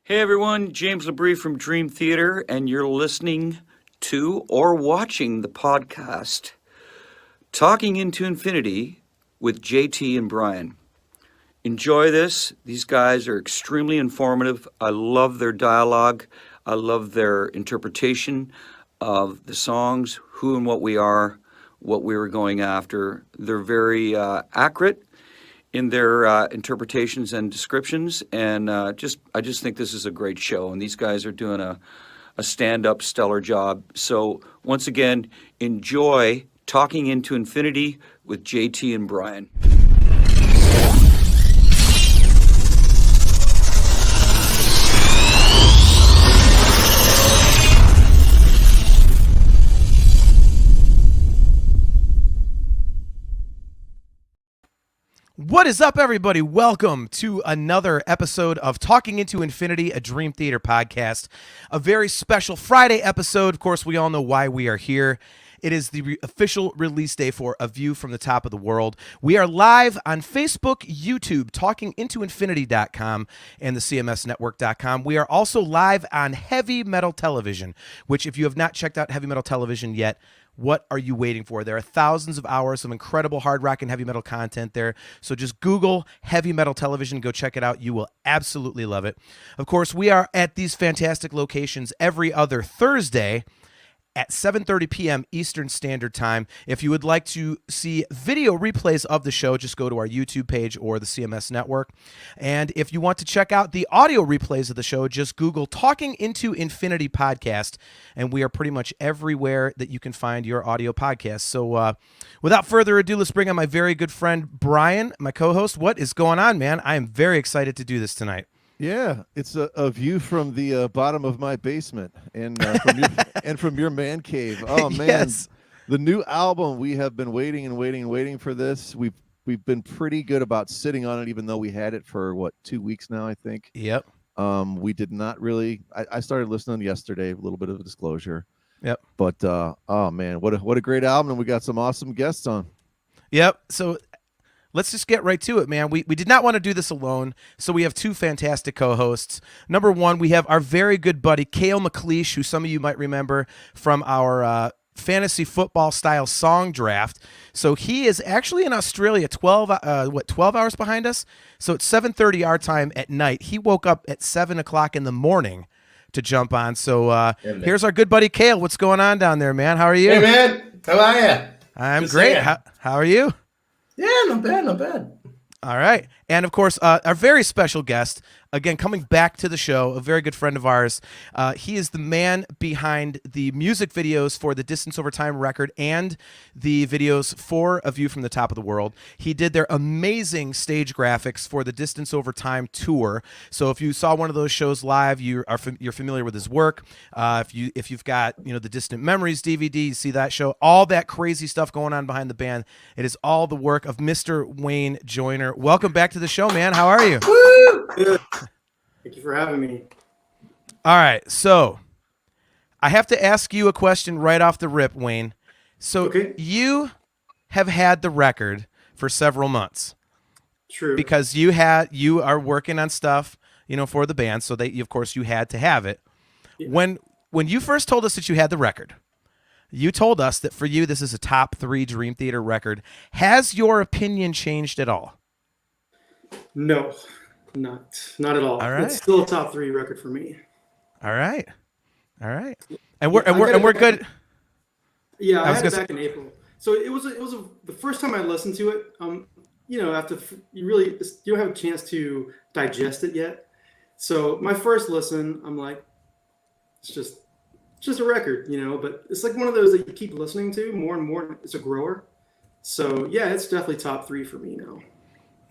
Hey everyone, James Labrie from Dream Theater, and you're listening to or watching the podcast Talking into Infinity with JT and Brian. Enjoy this. These guys are extremely informative. I love their dialogue. I love their interpretation of the songs, who and what we are, what we were going after. They're very accurate in their interpretations and descriptions, and I just think this is a great show, and these guys are doing a stand-up stellar job. So once again, enjoy Talking into Infinity with JT and Brian. What is up, everybody? Welcome to another episode of Talking into Infinity, a Dream Theater podcast. A very special Friday episode. Of course, we all know why we are here. It is the official release day for A View from the Top of the World. We are live on Facebook, YouTube, talkingintoinfinity.com, and the cmsnetwork.com. We are also live on Heavy Metal Television, which if you have not checked out Heavy Metal Television yet, what are you waiting for? There are thousands of hours of incredible hard rock and heavy metal content there. So just Google Heavy Metal Television. Go check it out. You will absolutely love it. Of course, we are at these fantastic locations every other Thursday at 7:30 p.m. Eastern Standard Time. If you would like to see video replays of the show, just go to our YouTube page or the CMS Network. And if you want to check out the audio replays of the show, just Google Talking into Infinity Podcast, and we are pretty much everywhere that you can find your audio podcast. So without further ado, let's bring on my very good friend, Brian, my co-host. What is going on, man? I am very excited to do this tonight. Yeah, it's a view from the bottom of my basement and from your man cave. Oh man, Yes. The new album. We have been waiting for this. We've been pretty good about sitting on it, even though we had it for 2 weeks now, I think. Yep. We did not really. I started listening yesterday. A little bit of a disclosure. Yep. But oh man, what a great album, and we got some awesome guests on. Yep. So let's just get right to it, man. We did not want to do this alone, so we have two fantastic co-hosts. Number one, we have our very good buddy, Cale McLeish, who some of you might remember from our fantasy football style song draft. So he is actually in Australia, 12 hours behind us? So it's 7:30 our time at night. He woke up at 7 o'clock in the morning to jump on. So here's our good buddy, Cale. What's going on down there, man? How are you? Hey, man. How are you? I'm Good great. seeing ya. How are you? Yeah, not bad, not bad. All right. And of course, our very special guest, again, coming back to the show, a very good friend of ours. He is the man behind the music videos for the Distance Over Time record and the videos for A View from the Top of the World. He did their amazing stage graphics for the Distance Over Time tour. So if you saw one of those shows live, you're familiar with his work. If you've got the Distant Memories DVD, you see that show, all that crazy stuff going on behind the band. It is all the work of Mr. Wayne Joyner. Welcome back to the show, man. How are you? Woo! Good. Thank you for having me. All right, so I have to ask you a question right off the rip, Wayne. So Okay. you have had the record for several months True. because you are working on stuff, for the band, so that of course you had to have it. Yeah. When you first told us that you had the record, you told us that for you this is a top 3 Dream Theater record. Has your opinion changed at all? No, not at all. All right. It's still a top 3 record for me. All right. And Yeah, we're I got it we're back- good. Yeah, I was had gonna it back in April. So it was the first time I listened to it. After you don't have a chance to digest it yet. So my first listen, I'm like, it's just a record, but it's like one of those that you keep listening to more and more. It's a grower. So yeah, it's definitely top 3 for me now.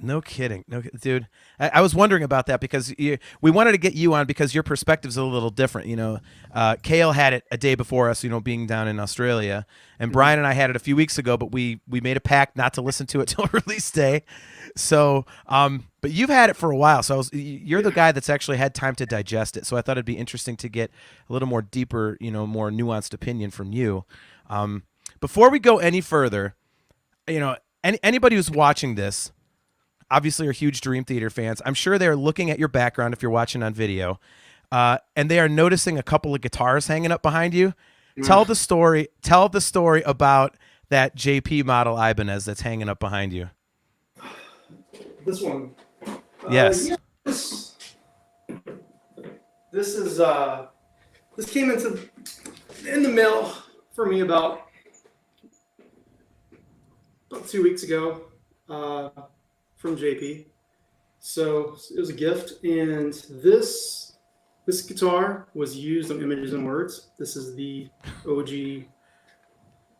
No kidding. No, dude. I was wondering about that because we wanted to get you on because your perspective's a little different. Cale had it a day before us, being down in Australia. And Brian and I had it a few weeks ago, but we made a pact not to listen to it till release day. So, but you've had it for a while. So you're the guy that's actually had time to digest it. So I thought it'd be interesting to get a little more deeper, more nuanced opinion from you. Before we go any further, anybody who's watching this, obviously are huge Dream Theater fans. I'm sure they're looking at your background if you're watching on video, and they are noticing a couple of guitars hanging up behind you. Tell the story. Tell the story about that JP model Ibanez that's hanging up behind you. This one. Yes. Yeah, this is this came in the mail for me about 2 weeks ago from JP. So it was a gift, and this guitar was used on Images and Words. This is the OG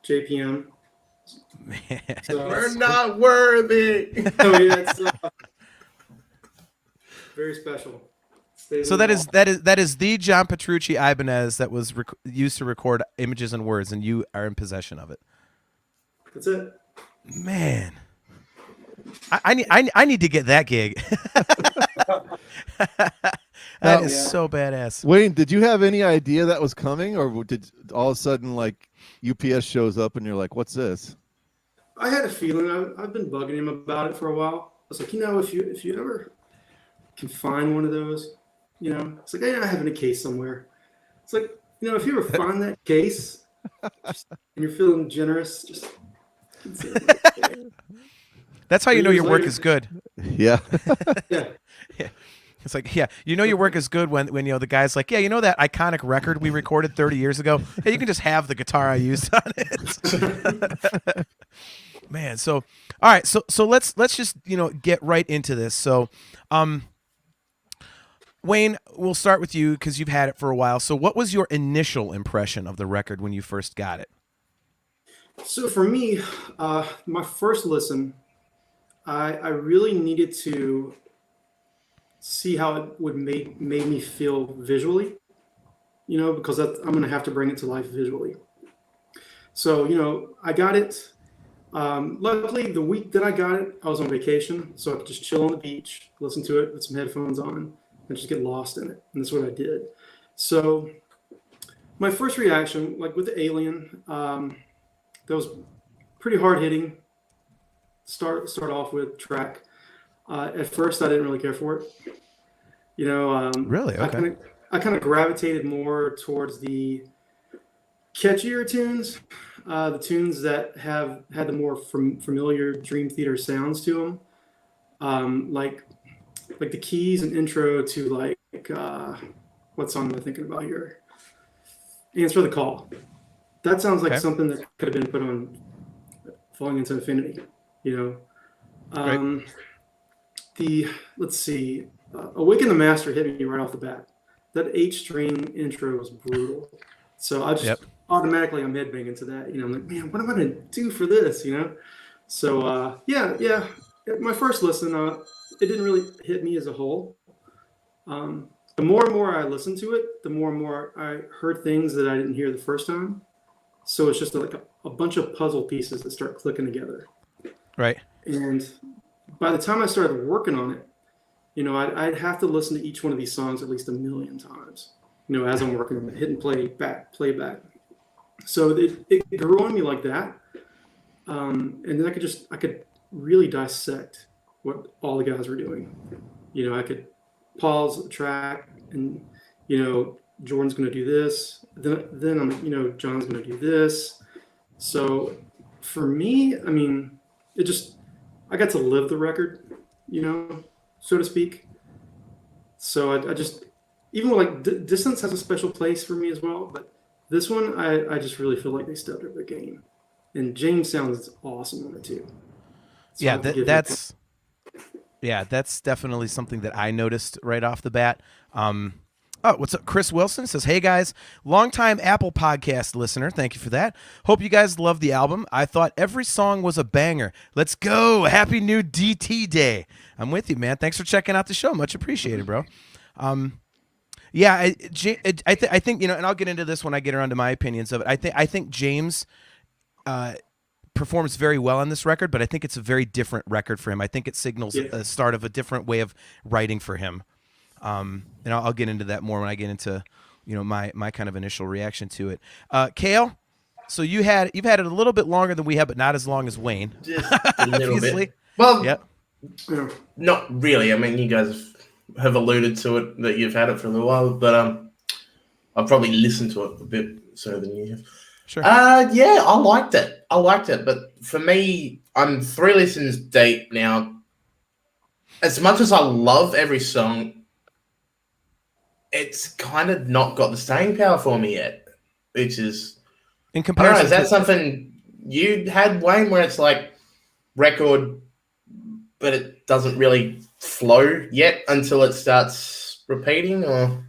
JPM. Man. So We're not worthy. oh yeah, it's very special. Stays So in the that is the John Petrucci Ibanez that was used to record Images and Words, and you are in possession of it. That's it. Man, I need to get that gig. That is so badass. Wayne, did you have any idea that was coming, or did all of a sudden like UPS shows up and you're like, "What's this?" I had a feeling. I've been bugging him about it for a while. I was like, if you ever can find one of those, it's like, I have it in a case somewhere. It's like, if you ever find that case and you're feeling generous, just consider it. That's how you know your work later- is good. Yeah. Yeah. It's like, your work is good when the guy's like, that iconic record we recorded 30 years ago. Hey, you can just have the guitar I used on it. Man, so all right, so let's just get right into this. So, Wayne, we'll start with you because you've had it for a while. So, what was your initial impression of the record when you first got it? So for me, my first listen, I really needed to see how it would made me feel visually, because I'm going to have to bring it to life visually. So, I got it. Luckily, the week that I got it, I was on vacation, so I could just chill on the beach, listen to it with some headphones on, and just get lost in it. And that's what I did. So my first reaction, like with the Alien, that was pretty hard hitting. Start off with track. At first, I didn't really care for it. Really? Okay. I kind of gravitated more towards the catchier tunes, the tunes that have had the more familiar Dream Theater sounds to them, like the keys and intro to what song am I thinking about here? Answer the Call. That sounds like something that could have been put on Falling into Infinity. Let's see, Awaken the Master hit me right off the bat. That H-string intro was brutal. So I just automatically I'm headbanging to that. I'm like, man, what am I gonna do for this? So yeah. My first listen, it didn't really hit me as a whole. The more and more I listened to it, the more and more I heard things that I didn't hear the first time. So it's just like a bunch of puzzle pieces that start clicking together. Right. And by the time I started working on it, I'd have to listen to each one of these songs at least 1 million times, as I'm working on it, hitting playback. So it grew on me like that. And then I could really dissect what all the guys were doing. I could pause the track and, Jordan's going to do this. Then I'm, John's going to do this. So for me, I mean, I got to live the record, so to speak. So I just, even with Distance has a special place for me as well, but this one, I just really feel like they stepped up their game. And James sounds awesome on it too. So that's definitely something that I noticed right off the bat. What's up? Chris Wilson says, "Hey guys, longtime Apple Podcast listener. Thank you for that. Hope you guys love the album. I thought every song was a banger. Let's go. Happy new DT Day." I'm with you, man. Thanks for checking out the show. Much appreciated, bro. I think, and I'll get into this when I get around to my opinions of it. I think James performs very well on this record, but I think it's a very different record for him. I think it signals a start of a different way of writing for him. And I'll get into that more when I get into, my kind of initial reaction to it. Kale, so you've had it a little bit longer than we have, but not as long as Wayne. Just a little Obviously. bit. Well, Yep. Yeah. Not really. I mean, you guys have alluded to it that you've had it for a little while, but I've probably listened to it a bit sooner than you have. Sure. Yeah, I liked it. But for me, I'm 3 listens deep now. As much as I love every song, it's kind of not got the staying power for me yet, which is, In I don't know, comparison is that to something you had, Wayne, where it's like record, but it doesn't really flow yet until it starts repeating, or?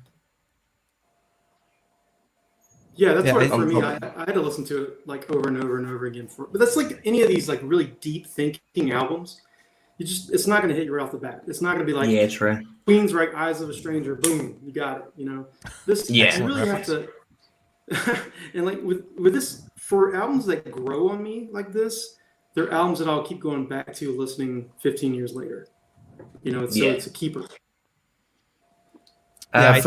Yeah, that's Yeah, what I- for me. I had to listen to it like over and over and over again. But that's like any of these like really deep thinking albums. It's not going to hit you right off the bat. It's not going to be like Yeah, true. Queen's right, Eyes of a Stranger, boom, you got it. You know, this Yeah. you really have to. And like with this, for albums that grow on me like this, they're albums that I'll keep going back to listening 15 years later. You know, so Yeah. it's a keeper. Yeah,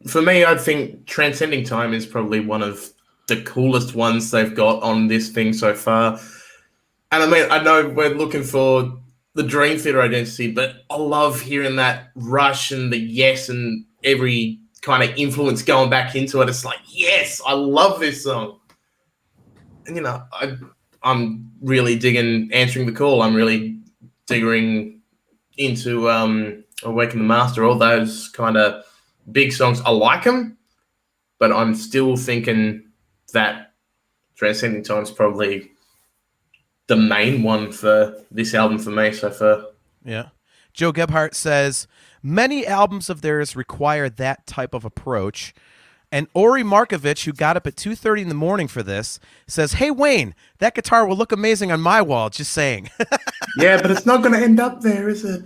For me, I think Transcending Time is probably one of the coolest ones they've got on this thing so far. And I mean, I know we're looking for the Dream Theater identity, but I love hearing that rush and the yes and every kind of influence going back into it. It's like, yes, I love this song. And, you know, I'm really digging Answering the Call. I'm really digging into Awaken the Master, all those kind of big songs. I like them, but I'm still thinking that Transcending Time is probably the main one for this album for me so far. Yeah. Joe Gebhardt says, many albums of theirs require that type of approach. And Ori Markovich, who got up at 2:30 in the morning for this, says, hey, Wayne, that guitar will look amazing on my wall. Just saying. Yeah, but it's not going to end up there, is it?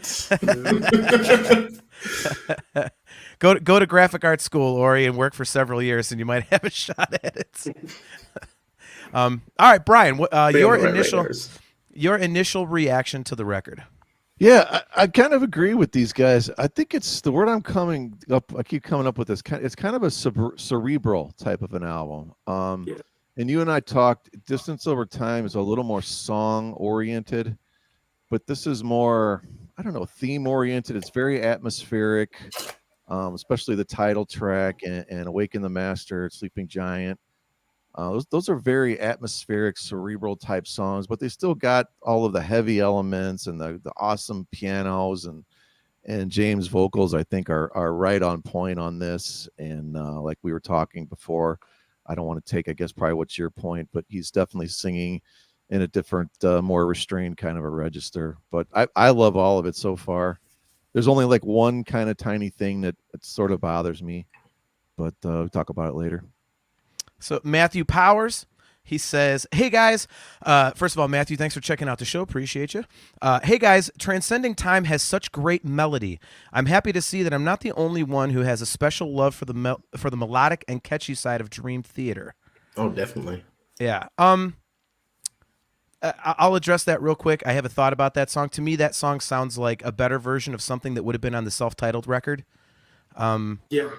Go to graphic arts school, Ori, and work for several years, and you might have a shot at it. All right, Brian, your initial reaction to the record. Yeah, I kind of agree with these guys. I think it's the word I'm coming up. I keep coming up with this. It's kind of a cerebral type of an album. Yeah. And you and I talked. Distance Over Time is a little more song oriented, but this is more, I don't know, theme oriented. It's very atmospheric, especially the title track and Awaken the Master, Sleeping Giant. Those are very atmospheric, cerebral type songs, but they still got all of the heavy elements and the awesome pianos and James' vocals. I think are right on point on this. And like we were talking before, I don't want to take, I guess, probably what's your point, but he's definitely singing in a different, more restrained kind of a register. But I love all of it so far. There's only like one kind of tiny thing that sort of bothers me, but we'll talk about it later. So Matthew Powers, he says, hey guys, first of all, Matthew, thanks for checking out the show. Appreciate you. Hey guys, Transcending Time has such great melody. I'm happy to see that I'm not the only one who has a special love for the melodic and catchy side of Dream Theater. Oh, definitely. Yeah. I'll address that real quick. I have a thought about that song. To me, that song sounds like a better version of something that would have been on the self-titled record. Yeah.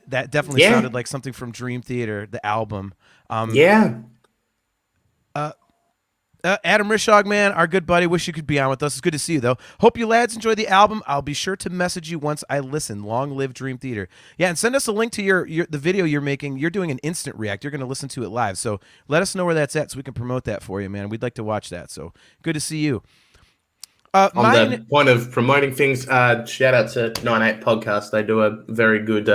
That definitely sounded like something from Dream Theater, the album. Yeah. Adam Rishog, man, our good buddy. Wish you could be on with us. It's good to see you, though. Hope you lads enjoy the album. I'll be sure to message you once I listen. Long live Dream Theater. Yeah, and send us a link to the video you're making. You're doing an instant react. You're going to listen to it live. So let us know where that's at so we can promote that for you, man. We'd like to watch that. So good to see you. On the point of promoting things, shout out to 98 Podcast. They do a very good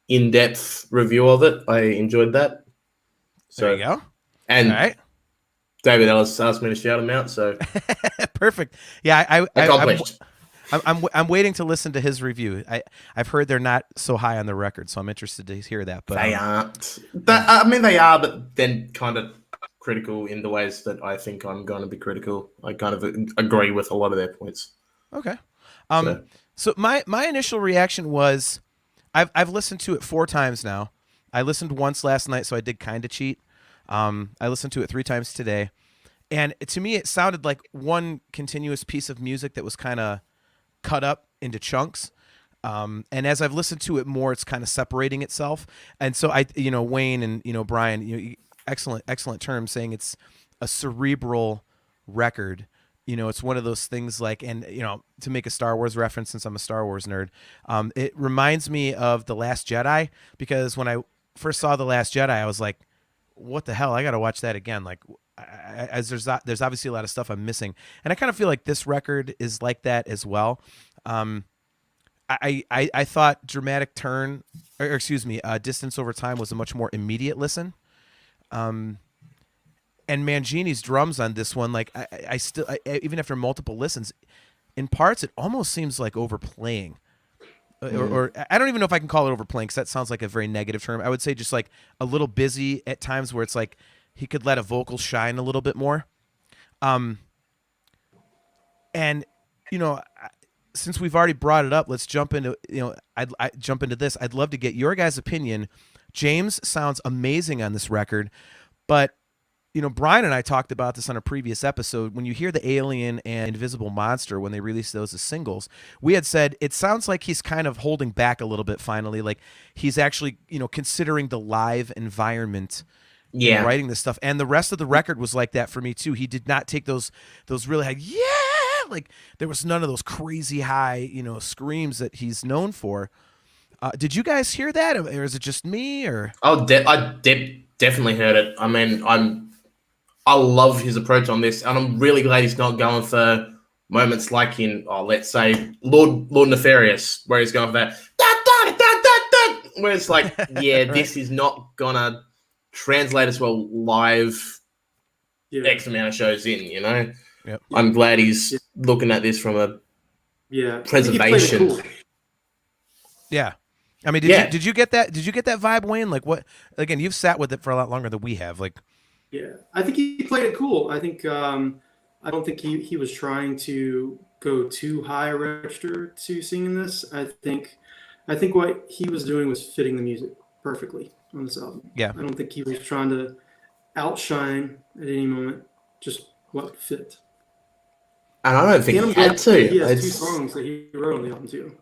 in-depth review of it. I enjoyed that. So, there you go. And all right. David Ellis asked me to shout him out, so perfect. Yeah, accomplished. I'm waiting to listen to his review. I've heard they're not so high on the record, so I'm interested to hear that. But they aren't. I mean, they are, but then kind of critical in the ways that I think I'm going to be critical. I kind of agree with a lot of their points. Okay. So my initial reaction was, I've listened to it 4 times now. I listened once last night, so I did kind of cheat. I listened to it 3 times today, and to me, it sounded like one continuous piece of music that was kind of cut up into chunks. And as I've listened to it more, it's kind of separating itself. And so Wayne and Brian, excellent term saying it's a cerebral record. it's one of those things like, and to make a Star Wars reference, since I'm a Star Wars nerd, it reminds me of The Last Jedi, because when I first saw The Last Jedi, I was like, what the hell? I got to watch that again. Like, as there's obviously a lot of stuff I'm missing, and I kind of feel like this record is like that as well. I thought Dramatic Turn, or excuse me, Distance Over Time was a much more immediate listen. And Mangini's drums on this one, like I still, even after multiple listens, in parts it almost seems like overplaying, or I don't even know if I can call it overplaying, because that sounds like a very negative term. I would say just like a little busy at times, where it's like he could let a vocal shine a little bit more. And since we've already brought it up, let's jump into I jump into this. I'd love to get your guys' opinion. James sounds amazing on this record, but Brian and I talked about this on a previous episode. When you hear the Alien and Invisible Monster, when they released those as singles, we had said it sounds like he's kind of holding back a little bit finally. Like he's actually, considering the live environment in writing this stuff. And the rest of the record was like that for me too. He did not take those really high, like there was none of those crazy high, screams that he's known for. Did you guys hear that? Or is it just me? Or I definitely heard it. I mean, I love his approach on this, and I'm really glad he's not going for moments like in, let's say, Lord Nefarious, where he's going for that, where it's like, yeah, right. This is not gonna translate as well live. X amount of shows in, Yep. I'm glad he's looking at this from a preservation. Cool. Yeah. I mean, did you get that? Did you get that vibe, Wayne? Like, what? Again, you've sat with it for a lot longer than we have. Like, yeah, I think he played it cool. I think I don't think he was trying to go too high a register to singing this. I think what he was doing was fitting the music perfectly on this album. Yeah, I don't think he was trying to outshine at any moment. Just what fit. And I don't think he had to. He has 2 songs that he wrote on the album too.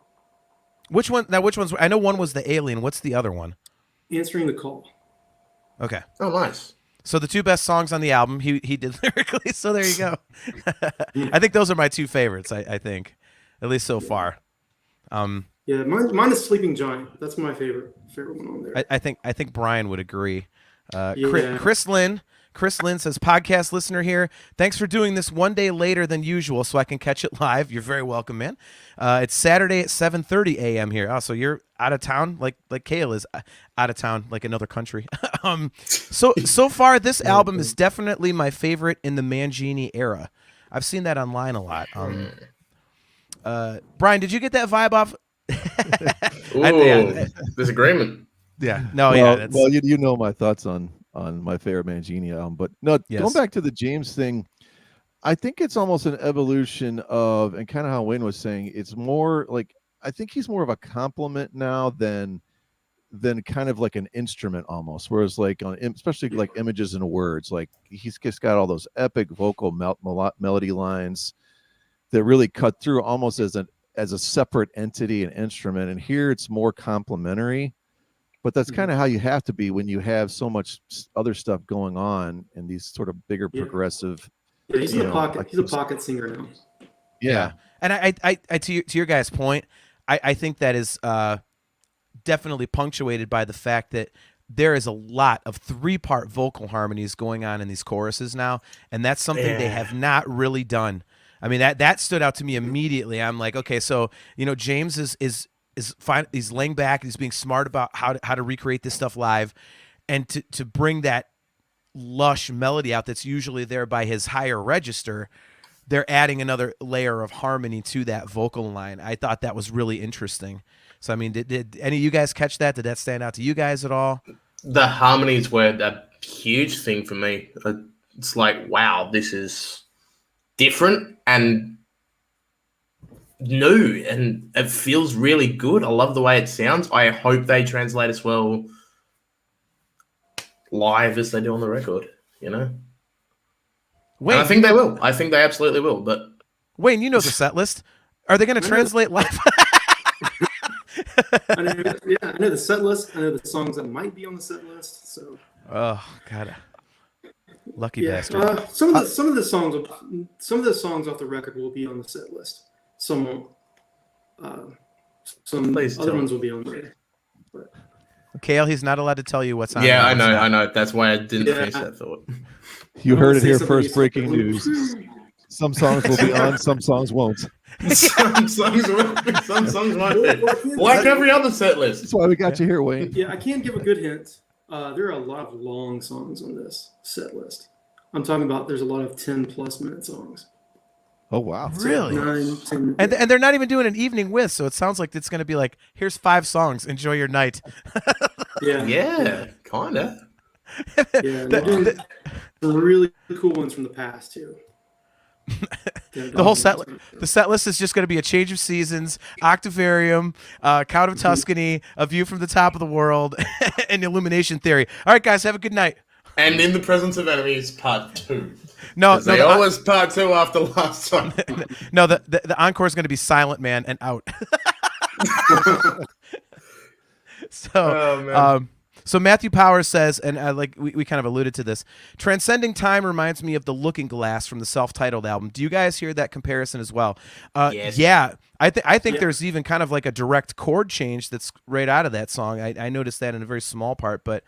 Which one? Now, which ones? I know one was the Alien. What's the other one? Answering the Call. Okay. Oh, nice. So the 2 best songs on the album, he did lyrically. So there you go. I think those are my 2 favorites. I think, at least so far. Yeah, mine is Sleeping Giant. That's my favorite one on there. I think Brian would agree. Chris Lynn says, podcast listener here. Thanks for doing this one day later than usual so I can catch it live. You're very welcome, man. It's Saturday at 7:30 a.m. here. Oh, so you're out of town like Kale is out of town like another country. So far, this album is definitely my favorite in the Mangini era. I've seen that online a lot. Brian, did you get that vibe off? Disagreement. Yeah. Well, you know my thoughts on my favorite Mangini album, but no, going back to the James thing, I think it's almost an evolution of, and kind of how Wayne was saying, it's more like, I think he's more of a compliment now than kind of like an instrument almost, whereas like especially like Images and Words, like he's just got all those epic vocal melody lines that really cut through almost as a separate entity and instrument, and here it's more complementary. But that's kind of how you have to be when you have so much other stuff going on and these sort of bigger progressive. Yeah, he's in the pocket. He's a pocket singer now. Yeah, and I to your guys' point, I think that is definitely punctuated by the fact that there is a lot of 3-part vocal harmonies going on in these choruses now, and that's something they have not really done. I mean, that stood out to me immediately. I'm like, okay, so James is fine. He's laying back. He's being smart about how to recreate this stuff live, and to bring that lush melody out that's usually there by his higher register. They're adding another layer of harmony to that vocal line. I thought that was really interesting. So, I mean, did any of you guys catch that? Did that stand out to you guys at all? The harmonies were a huge thing for me. It's like, wow, this is different and new, and it feels really good. I love the way it sounds. I hope they translate as well live as they do on the record, Wayne, and I think they will. I think they absolutely will. But Wayne, you know the set list. Are they going to translate live? I know the set list. I know the songs that might be on the set list. So. Oh God. Lucky Yeah. bastard. Some of the songs off the record will be on the set list. Some won't. Some Please other tell. ones will be on there. But, Kale, he's not allowed to tell you what's on. Yeah, and I what's know, not. I know. That's why I didn't Yeah. finish that thought. You I heard wanna it say here something first. you Breaking said. news. Some songs will be on, some songs won't. Some songs won't be. Like every other set list. That's why we got you here, Wayne. Yeah, I can give a good hint. There are a lot of long songs on this set list. I'm talking about there's a lot of 10+ minute songs. Oh wow. Really? 9, 10. And they're not even doing an evening with, so it sounds like it's going to be like, here's 5 songs, enjoy your night. Yeah, kinda. Yeah, they're doing some really cool ones from the past too. The whole the set list is just going to be A Change of Seasons, Octavarium, Count of Tuscany, A View from the Top of the World, and Illumination Theory. All right, guys, have a good night. And In the Presence of Enemies, part 2. No, They always part 2 after last time. no, the encore is going to be Silent Man and Out. So, Oh, man. so Matthew Powers says, and like we kind of alluded to this, Transcending Time reminds me of The Looking Glass from the self-titled album. Do you guys hear that comparison as well? Yes. Yeah, I think there's even kind of like a direct chord change that's right out of that song. I noticed that in a very small part, but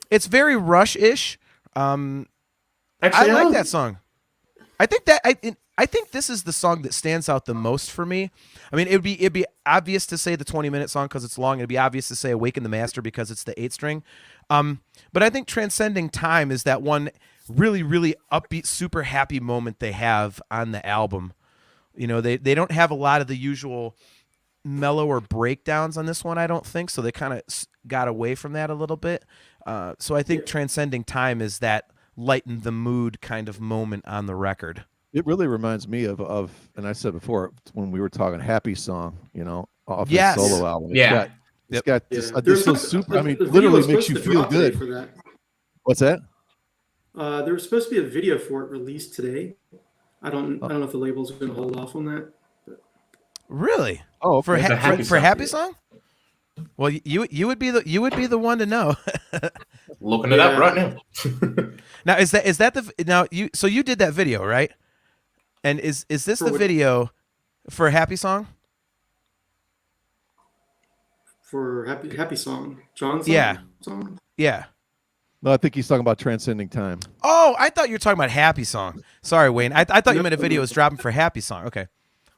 it's very Rush-ish. Actually, I like that song. I think this is the song that stands out the most for me. I mean, it'd be obvious to say the 20-minute song because it's long. It'd be obvious to say Awaken the Master because it's the 8-string. But I think Transcending Time is that one really, really upbeat, super happy moment they have on the album. You know, they don't have a lot of the usual mellower breakdowns on this one, I don't think. So they kind of got away from that a little bit. So I think Transcending Time is that lighten the mood kind of moment on the record. It really reminds me of, and I said before when we were talking Happy Song, you know, off Yes. his solo album. Yeah. It's got this There's so some- super. I mean, the video literally was makes supposed you to feel drop today good. for that. What's that? There was supposed to be a video for it released today. I don't know if the label's going to hold off on that. Really? Oh, For okay. Happy Song? Well, you would be the one to know. Looking it up right now. Now is that the now you did that video, right? And is this For the what? video for Happy Song? For Happy Song, John's song? Yeah. Song? Yeah. No, I think he's talking about Transcending Time. Oh, I thought you were talking about Happy Song. Sorry, Wayne. I thought you meant a video was dropping for Happy Song. Okay.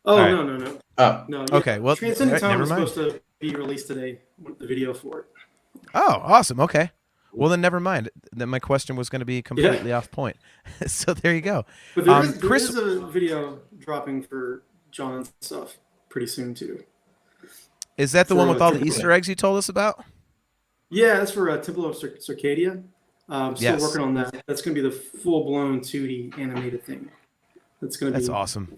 Oh, All right. no. Oh, No. Okay, well, Transcending all right, Time never was mind. supposed to be released today, the video for it. Oh, awesome. Okay. Well, then never mind. Then my question was going to be completely off point. So there you go. But there is Chris, a video dropping for John's stuff pretty soon, too. is that the one with all the Temple. Easter eggs you told us about? Yeah, that's for Temple of Circadia. Still Yes. working on that. That's going to be the full-blown 2D animated thing. That's Awesome.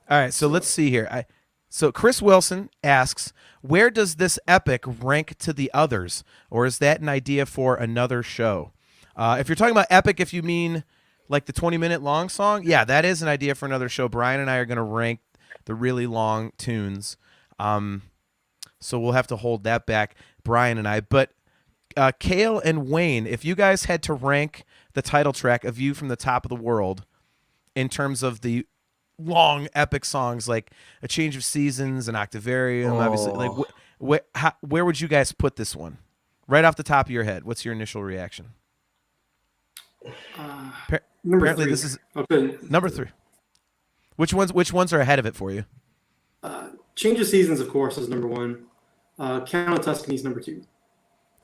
All right, so let's see here. So Chris Wilson asks, where does this epic rank to the others, or is that an idea for another show? If you're talking about epic, if you mean like the 20-minute long song, yeah, that is an idea for another show. Brian and I are going to rank the really long tunes, so we'll have to hold that back, Brian and I. But Kale and Wayne, if you guys had to rank the title track, A View from the Top of the World, in terms of the long epic songs like A Change of Seasons and Octavarium, obviously, like where would you guys put this one? Right off the top of your head, what's your initial reaction? number Apparently 3. this is I'll put it- number 3. Which ones are ahead of it for you? Change of Seasons, of course, is number 1. Count of Tuscany's number 2.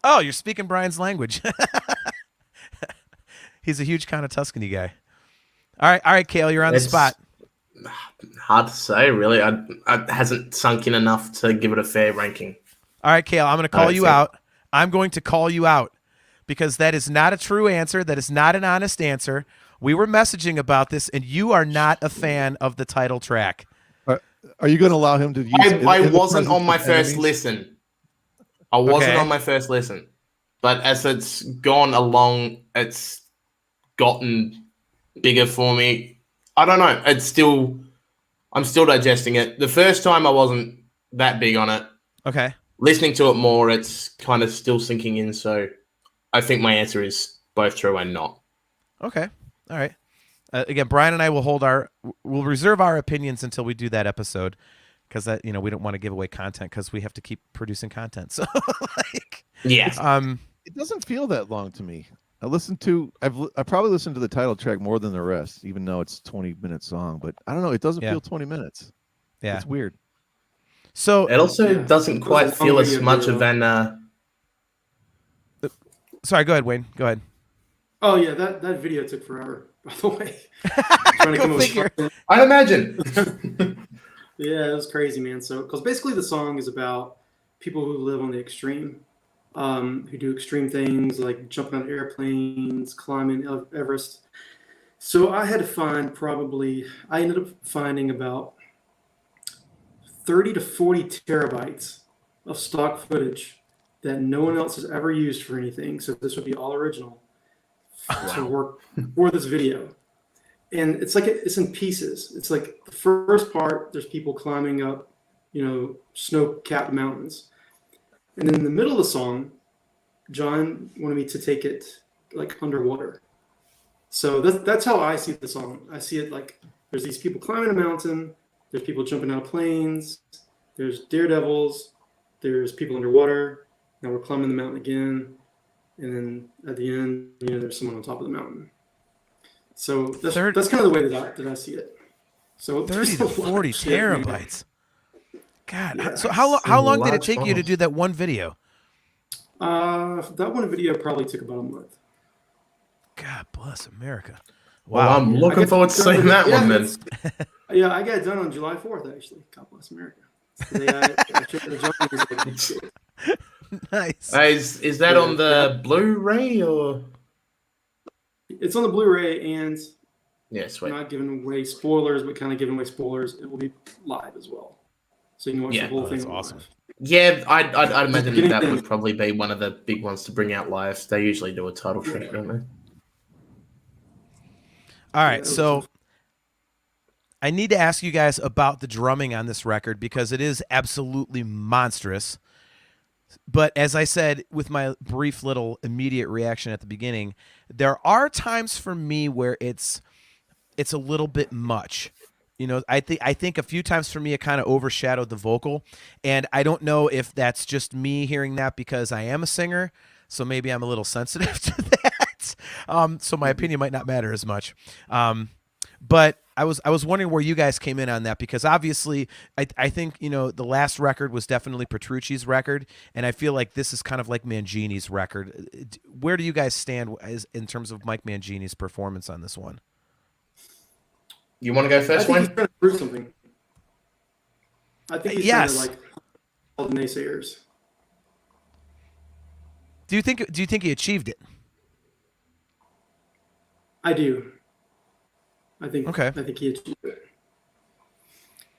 Oh, you're speaking Brian's language. He's a huge Count of Tuscany guy. All right, Kale, you're on the It's spot. hard to say, really. It hasn't sunk in enough to give it a fair ranking. All right, Kale, I'm going to call right, you so- out. I'm going to call you out because that is not a true answer. That is not an honest answer. We were messaging about this, and you are not a fan of the title track. Are you going to allow him to use? I in the wasn't on presence my of first enemies? listen. I wasn't Okay. on my first listen. But as it's gone along, it's gotten bigger for me. I don't know. I'm still digesting it. The first time I wasn't that big on it. Okay. Listening to it more, it's kind of still sinking in. So I think my answer is both true and not. Okay. All right. Again, Brian and I we'll reserve our opinions until we do that episode, because that, we don't want to give away content because we have to keep producing content. So Yeah. It doesn't feel that long to me. I probably listened to the title track more than the rest, even though it's a 20-minute song. But I don't know. It doesn't feel 20 minutes. Yeah, it's weird. So it also doesn't quite feel as much of an. Sorry, go ahead, Wayne. Go ahead. Oh yeah, that video took forever. By the way, trying to come up with something. I'd imagine. Yeah, it was crazy, man. So, because basically the song is about people who live on the extreme, who do extreme things like jumping on airplanes, climbing Everest. So I had to find I ended up finding about 30 to 40 terabytes of stock footage that no one else has ever used for anything. So this would be all original to work for this video. And it's like it's in pieces. It's like the first part, there's people climbing up, snow-capped mountains. And then in the middle of the song, John wanted me to take it like underwater. So that's how I see the song. I see it like there's these people climbing a mountain, there's people jumping out of planes, there's daredevils, there's people underwater. Now we're climbing the mountain again. And then at the end, there's someone on top of the mountain. So that's kind of the way that I see it. So 30 to 40 terabytes. God. Yeah. So how long did it take you to do that one video? That one video probably took about a month. God bless America. Wow. Wow. I'm looking forward to seeing that one then. Yeah, I got it done on July 4th, actually. God bless America. Nice. Is that on the Blu-ray or? It's on the Blu-ray, and sweet. Not giving away spoilers, but kind of giving away spoilers. It will be live as well, so you can watch the whole thing. That's awesome. Live. Yeah, I'd imagine that would probably be one of the big ones to bring out live. They usually do a title track, don't they? All right, so I need to ask you guys about the drumming on this record because it is absolutely monstrous. But as I said with my brief little immediate reaction at the beginning, there are times for me where it's a little bit much. I think a few times for me it kind of overshadowed the vocal, and I don't know if that's just me hearing that because I am a singer, so maybe I'm a little sensitive to that. So my opinion might not matter as much. But I was wondering where you guys came in on that because obviously I think the last record was definitely Petrucci's record, and I feel like this is kind of like Mangini's record. Where do you guys stand in terms of Mike Mangini's performance on this one? You want to go first, Wayne? Wayne? He's trying to prove something. I think he's trying to all the naysayers. Do you think he achieved it? I do. I think he achieved it.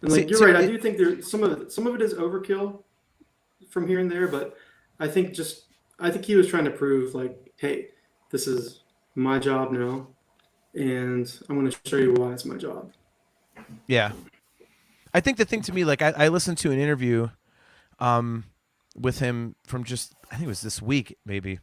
And you're right. I do think some of it is overkill from here and there, but I think he was trying to prove hey, this is my job now, and I'm going to show you why it's my job. Yeah, I think the thing to me, I listened to an interview, with him from I think it was this week maybe.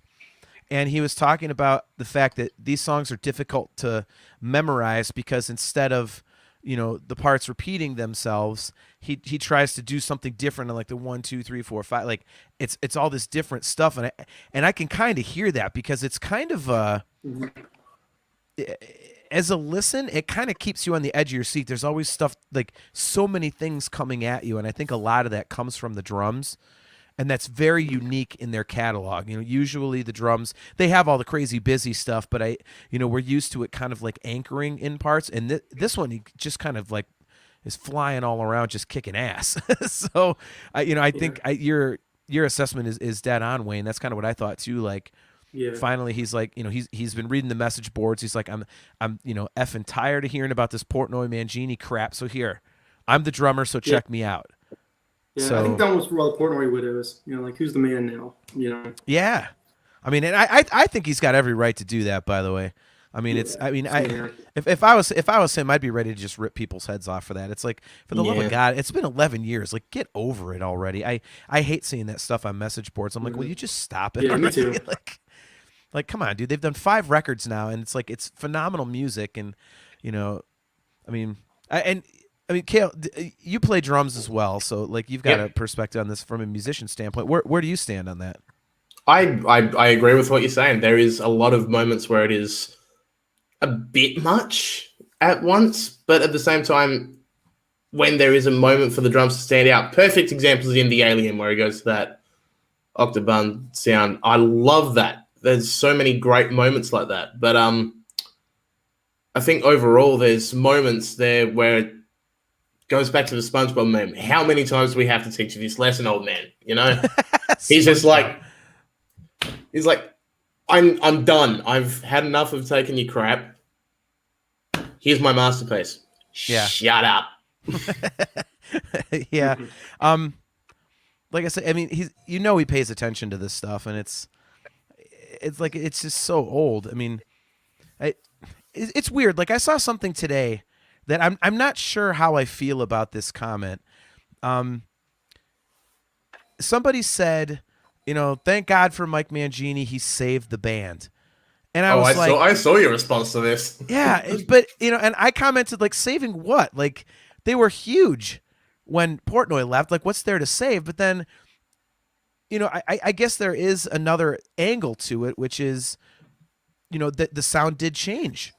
And he was talking about the fact that these songs are difficult to memorize because instead of, the parts repeating themselves, he tries to do something different on the 1, 2, 3, 4, 5. It's all this different stuff, and I can kind of hear that because it's kind of as a listen, it kind of keeps you on the edge of your seat. There's always stuff so many things coming at you, and I think a lot of that comes from the drums. And that's very unique in their catalog. Usually the drums, they have all the crazy busy stuff, but we're used to it kind of anchoring in parts. And this one, he just kind of is flying all around, just kicking ass. So, I think your assessment is dead on, Wayne. That's kind of what I thought too. Finally, he's he's been reading the message boards. He's I'm effing tired of hearing about this Portnoy Mangini crap. So here, I'm the drummer. So check me out. Yeah, so, I think that was for all the Portnoy widows. Who's the man now? Yeah, I mean, and I think he's got every right to do that. By the way, I mean, if I was him, I'd be ready to just rip people's heads off for that. It's for the love of God, it's been 11 years. Get over it already. I hate seeing that stuff on message boards. I'm will you just stop it? Yeah, me too. Like, come on, dude. They've done 5 records now, and it's like it's phenomenal music. And you know, I mean, Kale, you play drums as well, so like you've got a perspective on this from a musician standpoint. Where do you stand on that? I agree with what you're saying. There is a lot of moments where it is a bit much at once, but at the same time, when there is a moment for the drums to stand out, perfect examples in The Alien where he goes to that octoband sound. I love that. There's so many great moments like that. But I think overall there's moments there where it goes back to the SpongeBob meme. How many times do we have to teach you this lesson, old man? You know? He's just like, I'm done. I've had enough of taking your crap. Here's my masterpiece. Yeah. Shut up. Yeah. Like I said, I mean, he pays attention to this stuff, and it's like it's just so old. I mean, it's weird. Like I saw something today that I'm not sure how I feel about this comment. Somebody said, thank God for Mike Mangini, he saved the band. And I saw your response to this. Yeah, but and I commented like, saving what? Like they were huge when Portnoy left. Like what's there to save? But then, I guess there is another angle to it, which is, that the sound did change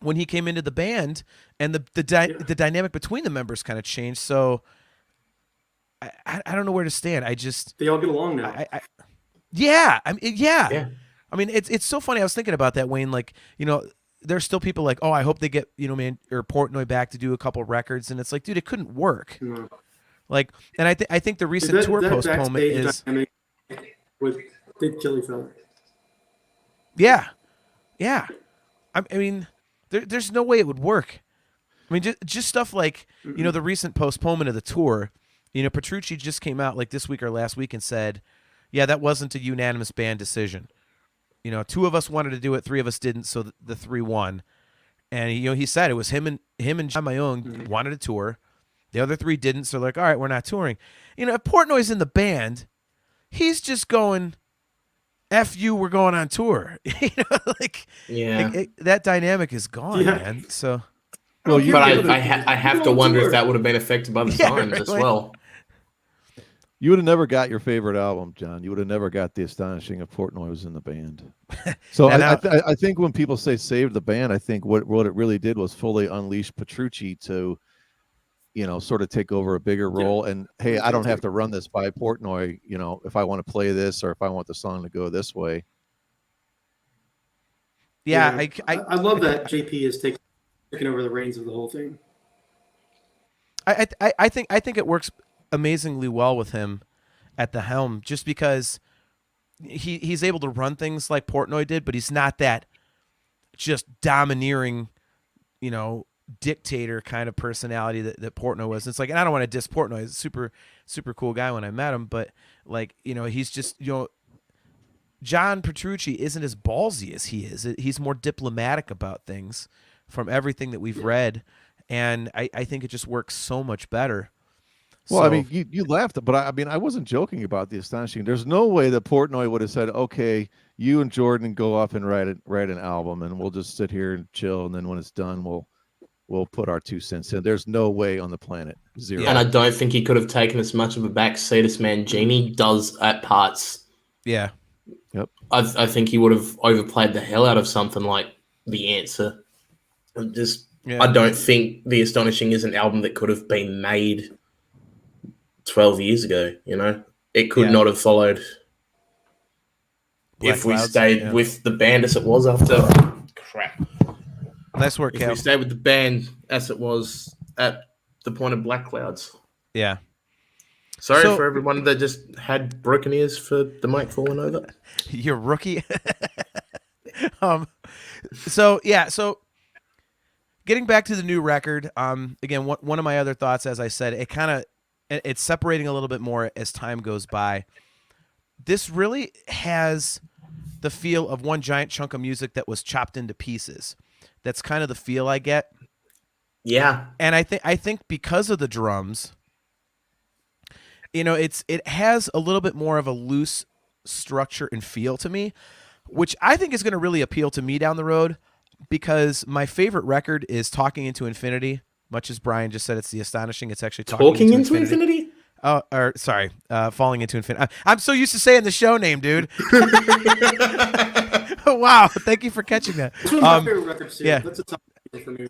when he came into the band, and the dynamic between the members kind of changed. So I don't know where to stand. They all get along now. Yeah. I mean, it's so funny. I was thinking about that, Wayne. Like, there's still people like, oh, I hope they get, Portnoy back to do a couple records. And it's like, dude, it couldn't work. No. Like, and I think the recent tour postponement is. Did kill each other. Yeah. Yeah. I mean, there's no way it would work. I mean, just stuff like, the recent postponement of the tour. Petrucci just came out like this week or last week and said, yeah, that wasn't a unanimous band decision. 2 of us wanted to do it, 3 of us didn't, so the 3 won. And he said it was him and John Mayone wanted to tour. The other 3 didn't, so they're like, all right, we're not touring. If Portnoy's in the band, he's just going, F you, we're going on tour. That dynamic is gone, man. So, well, I have to wonder if that would have been affected by the times as well. You would have never got your favorite album, John. You would have never got The Astonishing if Portnoy was in the band. So I think when people say save the band, I think what it really did was fully unleash Petrucci to, sort of take over a bigger role. And, hey, I don't have to run this by Portnoy, if I want to play this or if I want the song to go this way. Yeah. I love that JP is taking over the reins of the whole thing. I think it works amazingly well with him at the helm, just because he's able to run things like Portnoy did, but he's not that just domineering, dictator kind of personality that Portnoy was. It's like, and I don't want to diss Portnoy. He's a super, super cool guy when I met him, but like, he's just, John Petrucci isn't as ballsy as he is. He's more diplomatic about things from everything that we've read. And I think it just works so much better. Well, I mean, you laughed, but I wasn't joking about The Astonishing. There's no way that Portnoy would have said, okay, you and Jordan go off and write an album, and we'll just sit here and chill, and then when it's done, we'll put our 2 cents in. There's no way on the planet. Zero. Yeah. And I don't think he could have taken as much of a back seat as Mangini does at parts. Yeah. Yep. I think he would have overplayed the hell out of something like The Answer. I don't think The Astonishing is an album that could have been made 12 years ago. It could not have followed Black if we Clouds, stayed with the band as it was after. Crap. Nice work, If Cal. we stayed with the band as it was at the point of Black Clouds. Yeah. Sorry for everyone that just had broken ears for the mic falling over. You're a rookie. So getting back to the new record, again, one of my other thoughts, as I said, it's separating a little bit more as time goes by. This really has the feel of one giant chunk of music that was chopped into pieces. That's kind of the feel I get. Yeah. And I think because of the drums, it has a little bit more of a loose structure and feel to me. which I think is going to really appeal to me down the road, because my favorite record is Talking Into Infinity. Much as Brian just said, it's the astonishing. It's actually Talking into infinity? Oh, or sorry, Falling Into Infinity. I'm so used to saying the show name, dude. Wow, thank you for catching that. It's one of my favorite records too. yeah. That's a top for me.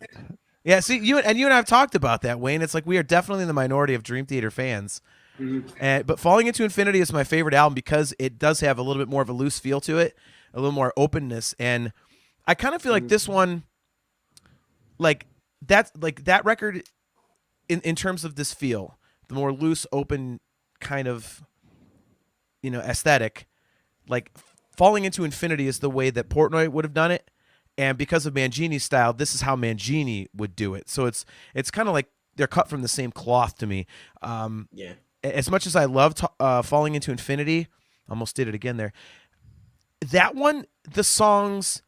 Yeah, see, you and I have talked about that, Wayne. It's like we are definitely in the minority of Dream Theater fans. But Falling Into Infinity is my favorite album because it does have a little bit more of a loose feel to it, a little more openness, and I kind of feel like this one, like that record, in terms of this feel, the more loose, open kind of, aesthetic, like Falling Into Infinity is the way that Portnoy would have done it, and because of Mangini's style, this is how Mangini would do it. So it's kind of like they're cut from the same cloth to me. Yeah. As much as I love Falling Into Infinity, almost did it again there. That one, the songs,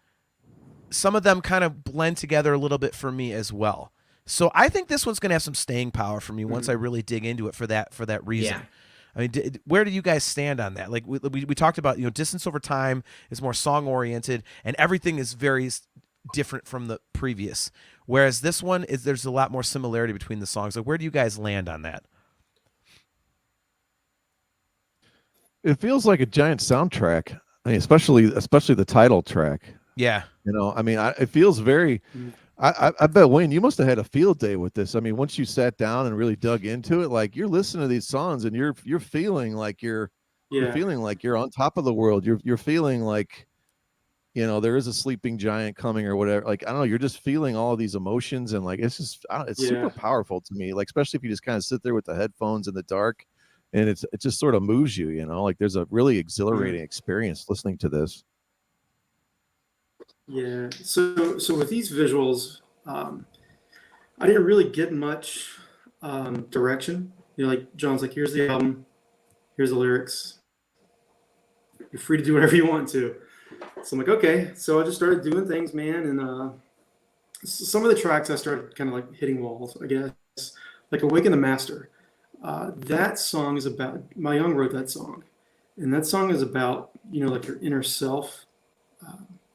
some of them kind of blend together a little bit for me as well. So I think this one's going to have some staying power for me once I really dig into it for that reason. Yeah. I mean, where do you guys stand on that? Like we talked about, Distance Over Time is more song oriented, and everything is very different from the previous. Whereas this one there's a lot more similarity between the songs. Like, where do you guys land on that? It feels like a giant soundtrack. I mean, especially the title track. Yeah. I mean, it feels very. I bet, Wayne, you must have had a field day with this. I mean, once you sat down and really dug into it, like you're listening to these songs and you're feeling like you're feeling like you're on top of the world. You're feeling like, there is a sleeping giant coming or whatever. Like, I don't know, you're just feeling all of these emotions, and like it's just it's super powerful to me. Like, especially if you just kind of sit there with the headphones in the dark, and it just sort of moves you. Like there's a really exhilarating experience listening to this. Yeah. So with these visuals, I didn't really get much direction. Like John's like, here's the album, here's the lyrics. You're free to do whatever you want to. So I'm like, okay. So I just started doing things, man. And some of the tracks I started kind of like hitting walls, I guess. Like Awaken the Master. That song is about, my young wrote that song. And that song is about, like your inner self.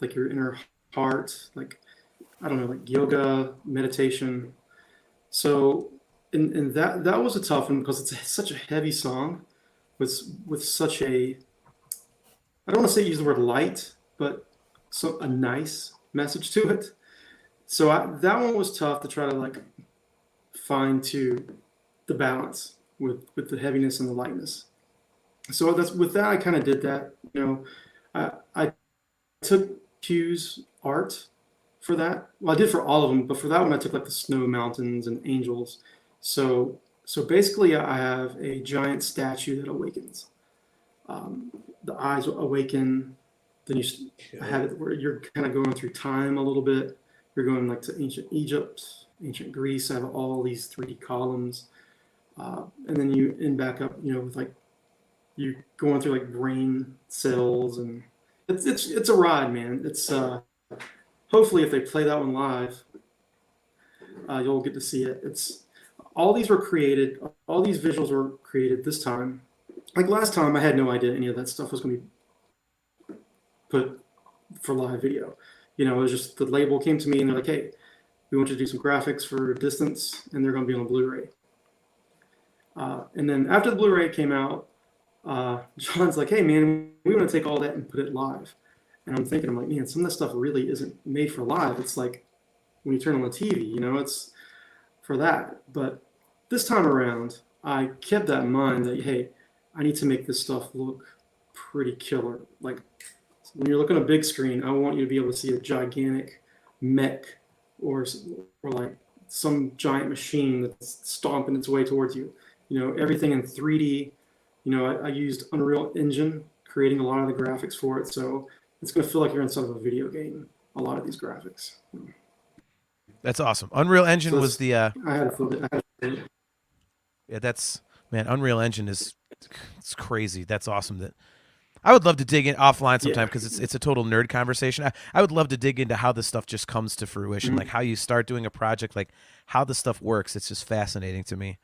Like your inner heart, like, I don't know, like yoga, meditation. So, and that was a tough one because it's such a heavy song with such a, I don't want to say use the word light, but a nice message to it. So that one was tough to try to like find to the balance with the heaviness and the lightness. So with that, I kind of did that. I took Q's art for that. Well, I did for all of them, but for that one, I took like the snow, mountains, and angels. So basically, I have a giant statue that awakens. The eyes awaken. Then I have it where you're kind of going through time a little bit. You're going like to ancient Egypt, ancient Greece. I have all these 3D columns, and then you end back up, with like you going through like brain cells, and it's a ride, man. It's hopefully if they play that one live, you'll get to see it. All these visuals were created this time. Like last time, I had no idea any of that stuff was going to be put for live video. It was just the label came to me and they're like, hey, we want you to do some graphics for Distance, and they're going to be on Blu-ray. And then after the Blu-ray came out, John's like, hey, man, we want to take all that and put it live. And I'm like, man, some of this stuff really isn't made for live. It's like when you turn on the TV, it's for that. But this time around, I kept that in mind that, hey, I need to make this stuff look pretty killer. Like when you're looking at a big screen, I want you to be able to see a gigantic mech or like some giant machine that's stomping its way towards you. Everything in 3D. I used Unreal Engine, creating a lot of the graphics for it. So it's going to feel like you're inside of a video game, a lot of these graphics. That's awesome. Unreal Engine was the... I had to yeah, man, Unreal Engine it's crazy. That's awesome. I would love to dig in offline sometime because it's a total nerd conversation. I would love to dig into how this stuff just comes to fruition, like how you start doing a project, like how this stuff works. It's just fascinating to me.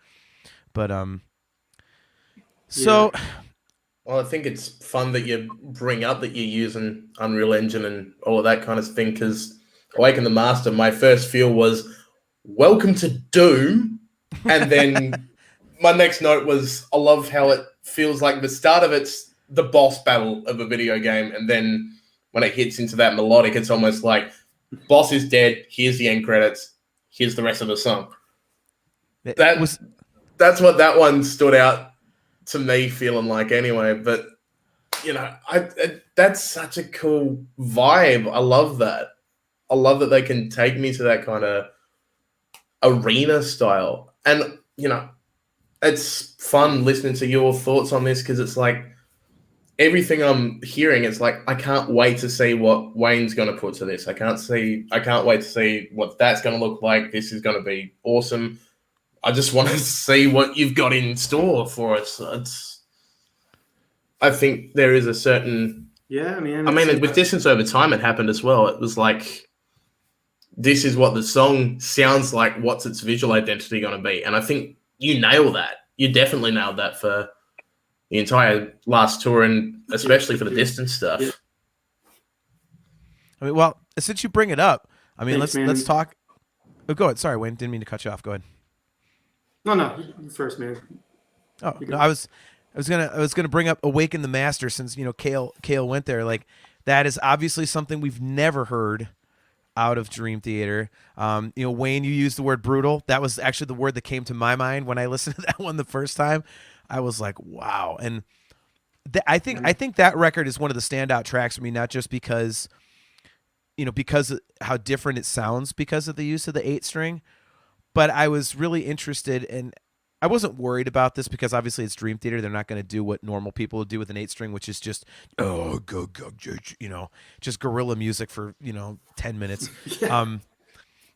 But, so... Well, I think it's fun that you bring up that you're using Unreal Engine and all of that kind of thing, because Awaken the Master, my first feel was, welcome to Doom. And then my next note was, I love how it feels like the start of it's the boss battle of a video game. And then when it hits into that melodic, it's almost like, boss is dead, here's the end credits, here's the rest of the song. That's what that one stood out to me feeling like anyway. But that's such a cool vibe. I love that. I love that they can take me to that kind of arena style. And it's fun listening to your thoughts on this, because it's like everything I'm hearing, it's like I can't wait to see what Wayne's going to put to this. I can't wait to see what that's going to look like. This is going to be awesome. I just want to see what you've got in store for us. I think there is a certain... Yeah, man. I mean, with Distance Over Time, it happened as well. It was like, this is what the song sounds like. What's its visual identity going to be? And I think you nail that. You definitely nailed that for the entire last tour, and especially for the Distance stuff. Yeah. I mean, well, since you bring it up, I mean, Thanks, let's talk. Oh, go ahead. Sorry, Wayne. Didn't mean to cut you off. Go ahead. No, you first, man. Oh, no, I was gonna bring up Awaken the Master, since Kale went there. Like, that is obviously something we've never heard out of Dream Theater. Wayne, you used the word brutal. That was actually the word that came to my mind when I listened to that one the first time. I was like, wow. And I think that record is one of the standout tracks for me, not just because because of how different it sounds because of the use of the 8-string, but I was really interested, and I wasn't worried about this because obviously it's Dream Theater. They're not going to do what normal people would do with an 8-string, which is just just guerrilla music for 10 minutes. Yeah.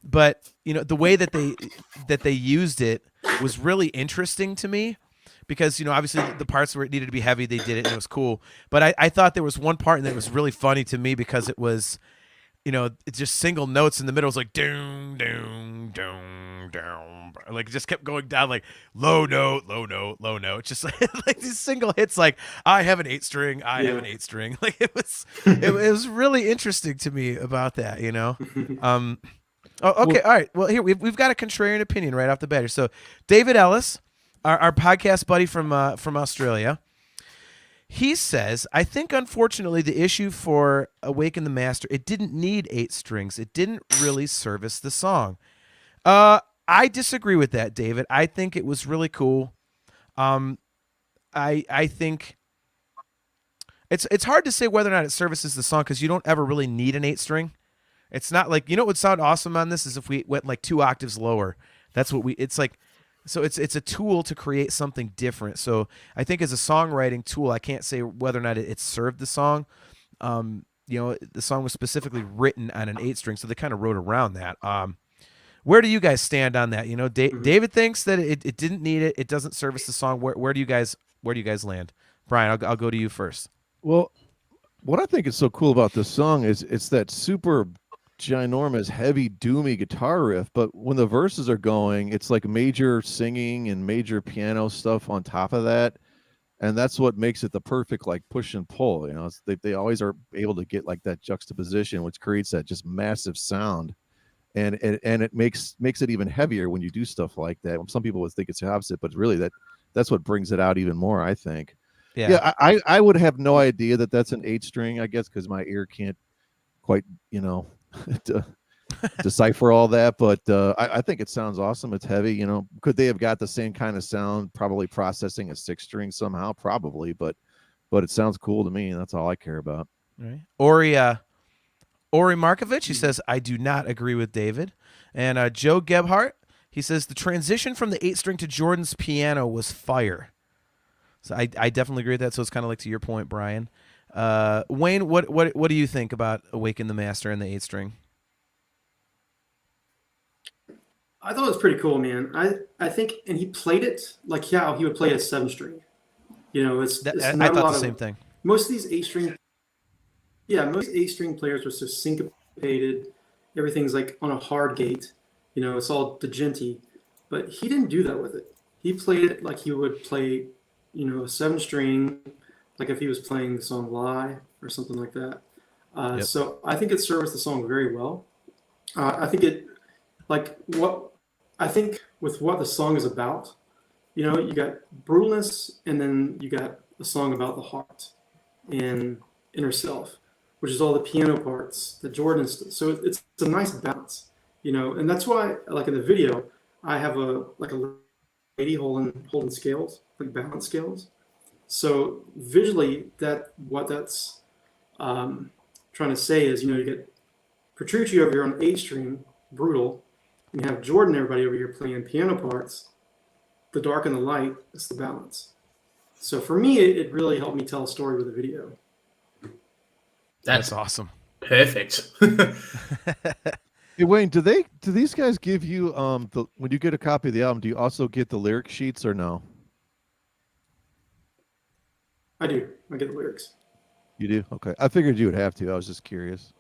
But the way that they used it was really interesting to me, because obviously the parts where it needed to be heavy, they did it, and it was cool. But I thought there was one part that was really funny to me, because it was it's just single notes in the middle. It was like doom doom doom doom, like it just kept going down, like low note low note low note. It's just like these single hits, like I have an 8-string, I have an 8-string. Like it was really interesting to me about that. Oh, okay, all right. Well, here we've got a contrarian opinion right off the bat here. So David Ellis, our podcast buddy from Australia, he says, I think unfortunately the issue for Awaken the Master, it didn't need 8 strings. It didn't really service the song. I disagree with that, David. I think it was really cool. I think it's hard to say whether or not it services the song, because you don't ever really need an 8-string. It's not like, what would sound awesome on this is if we went like 2 octaves lower. That's what it's like. So it's a tool to create something different. So I think as a songwriting tool, I can't say whether or not it served the song. The song was specifically written on an 8-string, so they kind of wrote around that. Where do you guys stand on that? David thinks that it didn't need it. It doesn't service the song. Where do you guys land? Brian, I'll go to you first. Well, what I think is so cool about this song is it's that super ginormous, heavy, doomy guitar riff, but when the verses are going, it's like major singing and major piano stuff on top of that, and that's what makes it the perfect like push and pull. They always are able to get like that juxtaposition, which creates that just massive sound, and it makes it even heavier when you do stuff like that. Some people would think it's the opposite, but really that's what brings it out even more, I think. Yeah, I would have no idea that that's an 8-string, I guess, because my ear can't quite to decipher all that, but I think it sounds awesome. It's heavy. Could they have got the same kind of sound probably processing a 6-string somehow? Probably, but it sounds cool to me, and that's all I care about. Right. Ori Markovich, he says, I do not agree with David. And Joe Gebhardt, he says, the transition from the 8-string to Jordan's piano was fire. So I definitely agree with that. So it's kind of like to your point, Brian. Wayne, what do you think about Awaken the Master and the 8-string? I thought it was pretty cool, man. I think, and he played it like how he would play a 7-string. It's not I thought the same thing. Most of these 8-string, most 8-string players are so syncopated. Everything's like on a hard gate. It's all digenty. But he didn't do that with it. He played it like he would play, a 7-string, like if he was playing the song "Lie" or something like that. Yep. So I think it serves the song very well. I think it, like what I think with what the song is about. You know, you got brutalness, and then you got a song about the heart and inner self, which is all the piano parts that Jordan is. So it's a nice balance, you know, and that's why, like in the video, I have a lady holding scales, like balance scales. So visually, what that's trying to say is, you know, you get Petrucci over here on 8 string, brutal, and you have Jordan, everybody over here playing piano parts. The dark and the light is the balance. So for me, it really helped me tell a story with a video. That's awesome. Perfect. Hey Wayne, do these guys give you when you get a copy of the album, do you also get the lyric sheets or no? I do. I get the lyrics. You do? Okay. I figured you would have to. I was just curious.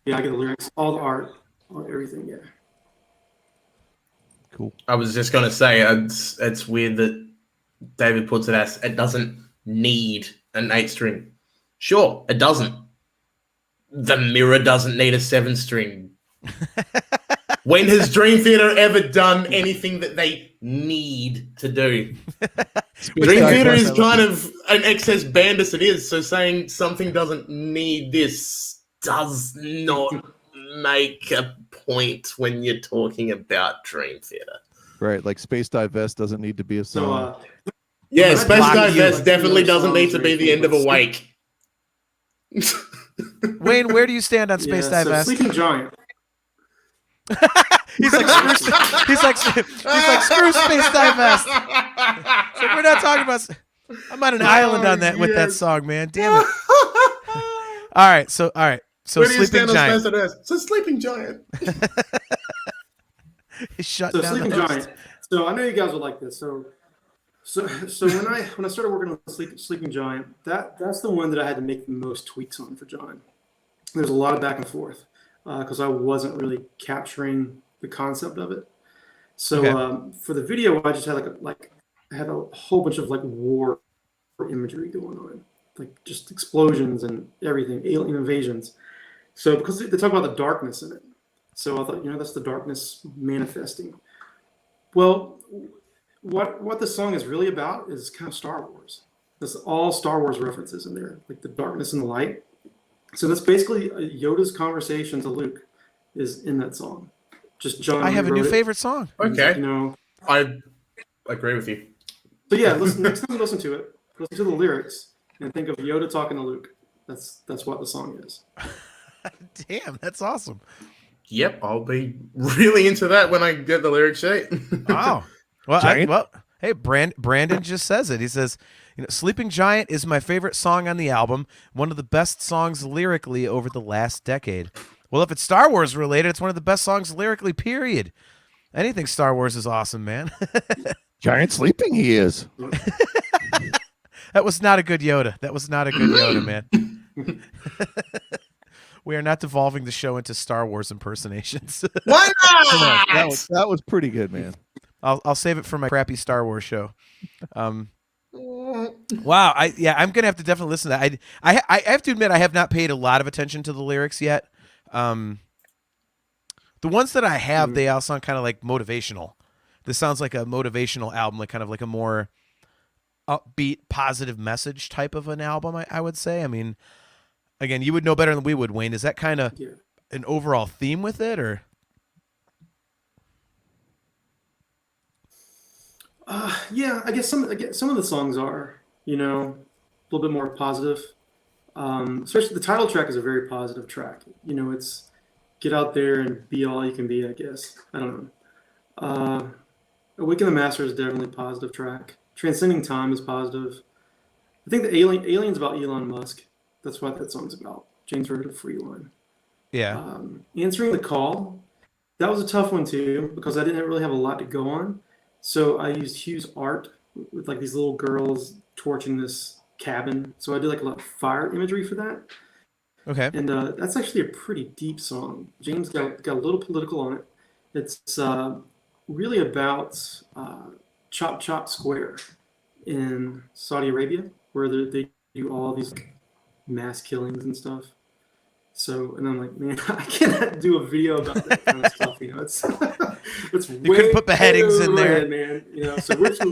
Yeah, I get the lyrics, all the art, everything. Yeah. Cool. I was just going to say, it's weird that David puts it as it doesn't need an 8 string. Sure, it doesn't. The Mirror doesn't need a 7 string. When has Dream Theater ever done anything that they need to do? Dream Theater is kind of an excess band as it is, so saying something doesn't need this does not make a point when you're talking about Dream Theater. Right, like Space Divest doesn't need to be a song. So, Yeah, I'd Space block you, Divest like, definitely some doesn't need songs to be or the end of anything. Awake. Wayne, where do you stand on Space yeah, Divest? So Sleeping Giant. He's like, screw Space Divest. It's like, we're not talking about. I'm on an island on that with that song, man. Damn it. All right, so Where do you Sleeping stand on Giant. Space Divest? So Sleeping Giant. Shut So down Sleeping the host. Giant. So I know you guys would like this. So when I started working on Sleeping Giant, that's the one that I had to make the most tweaks on for John. There's a lot of back and forth because I wasn't really capturing the concept of it. So Okay. for the video, I just had I had a whole bunch of like war imagery going on, like just explosions and everything, alien invasions. So because they talk about the darkness in it, so I thought, you know, that's the darkness manifesting. Well, what the song is really about is kind of Star Wars. There's all Star Wars references in there, like the darkness and the light. So that's basically Yoda's conversation to Luke is in that song. Just John. I have a new rewrote it. favorite song. Okay. You know. I agree with you. So yeah, next time you listen to it, listen to the lyrics and think of Yoda talking to Luke. That's what the song is. Damn, that's awesome. Yep, I'll be really into that when I get the lyric sheet. Wow. Well, Giant? hey, Brandon just says it. He says, you know, Sleeping Giant is my favorite song on the album, one of the best songs lyrically over the last decade. Well, if it's Star Wars related, it's one of the best songs lyrically, period. Anything Star Wars is awesome, man. Giant sleeping he is. That was not a good Yoda. That was not a good Yoda, man. We are not devolving the show into Star Wars impersonations. Why not? That was pretty good, man. I'll save it for my crappy Star Wars show. Wow, I'm gonna have to definitely listen to that. I have to admit I have not paid a lot of attention to the lyrics yet. The ones that I have, they all sound kind of like motivational. This sounds like a motivational album, like kind of like a more upbeat, positive message type of an album. I would say. I mean, again, you would know better than we would, Wayne. Is that kind of an overall theme with it, or? Yeah, I guess some of the songs are, you know, a little bit more positive. Especially the title track is a very positive track. You know, it's get out there and be all you can be, I guess. I don't know. Awaken the Master is definitely a positive track. Transcending Time is positive. I think the Alien's about Elon Musk. That's what that song's about. James wrote a free line. Yeah. Answering the Call, that was a tough one too because I didn't really have a lot to go on. So I used Hugh's art with like these little girls torching this cabin. So I did like a lot of fire imagery for that. Okay. And that's actually a pretty deep song. James got a little political on it. It's really about Chop Chop Square in Saudi Arabia, where they do all these mass killings and stuff. So, and I'm like, man, I cannot do a video about that kind of stuff. You know, it's it's You couldn't put beheadings in there, man. You know, so we're just,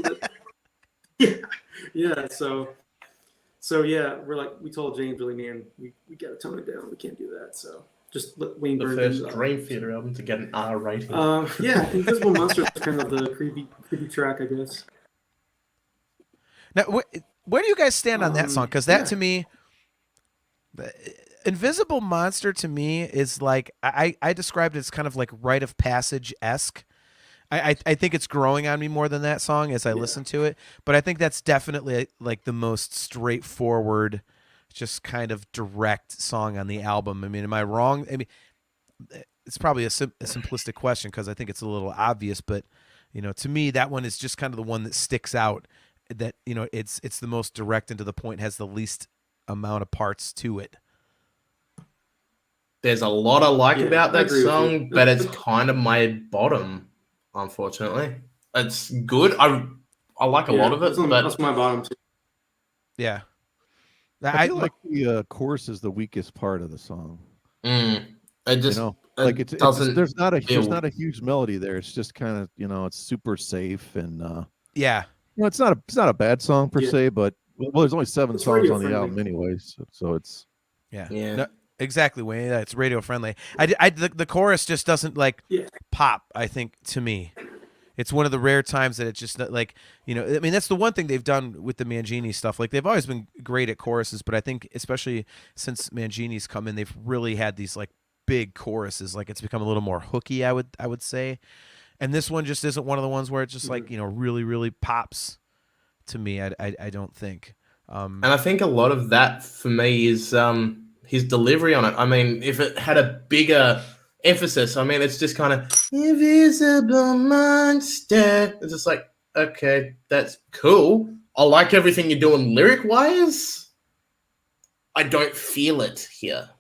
yeah. So yeah, we told James, really, man, we got to tone it down. We can't do that. So just let Wayne The burn first things up. Dream Theater album to get an R rating. Yeah, Invisible Monster is kind of the creepy track, I guess. Now, where do you guys stand on that song? Because that to me, Invisible Monster to me is like I described it as kind of like rite of passage esque. I think it's growing on me more than that song as I listen to it, but I think that's definitely like the most straightforward, just kind of direct song on the album. I mean, am I wrong? I mean, it's probably a simplistic question because I think it's a little obvious, but you know, to me, that one is just kind of the one that sticks out. That, you know, it's the most direct and to the point, has the least amount of parts to it. There's a lot I like about I that agree with song, you. but it's kind of my bottom, unfortunately. It's good. I like a lot of it, but that's my bottom too. Yeah. I feel like the chorus is the weakest part of the song. it just, you know, like it's doesn't. there's not a huge melody there. It's just kind of, you know, it's super safe and yeah. you know, it's not a bad song per se, but well, there's only 7 songs on the album anyways, so it's yeah. yeah. No, exactly, Wayne. It's radio friendly. The chorus just doesn't like pop. I think to me, it's one of the rare times that it's just like, you know. I mean, that's the one thing they've done with the Mangini stuff. Like they've always been great at choruses, but I think especially since Mangini's come in, they've really had these like big choruses. Like it's become a little more hooky. I would say, and this one just isn't one of the ones where it just like, you know, really really pops to me. I don't think. And I think a lot of that for me is his delivery on it. I mean, if it had a bigger emphasis, I mean, it's just kind of invisible monster. It's just like, okay, that's cool. I like everything you're doing lyric wise. I don't feel it here.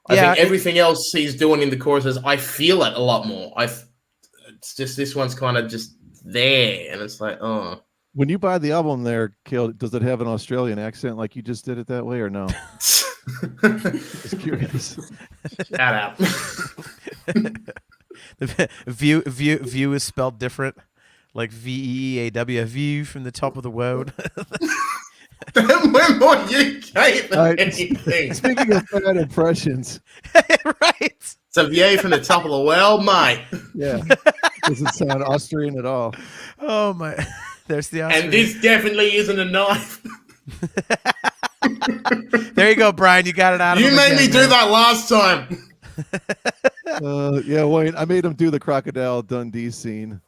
I think everything else he's doing in the choruses, I feel it a lot more. It's just this one's kind of just there, and it's like, oh. When you buy the album there, Kale, does it have an Australian accent like you just did it that way or no? Just curious. Shout out. The view is spelled different, like VEAW, view from the top of the world. We're more UK than anything. Speaking of bad impressions, right? It's a view from the top of the world, mate. Yeah, doesn't sound Austrian at all. Oh my. There's the Austrian. And this definitely isn't a knife. There you go, Brian. You got it out of You made me do that last time. Yeah, Wayne, I made him do the Crocodile Dundee scene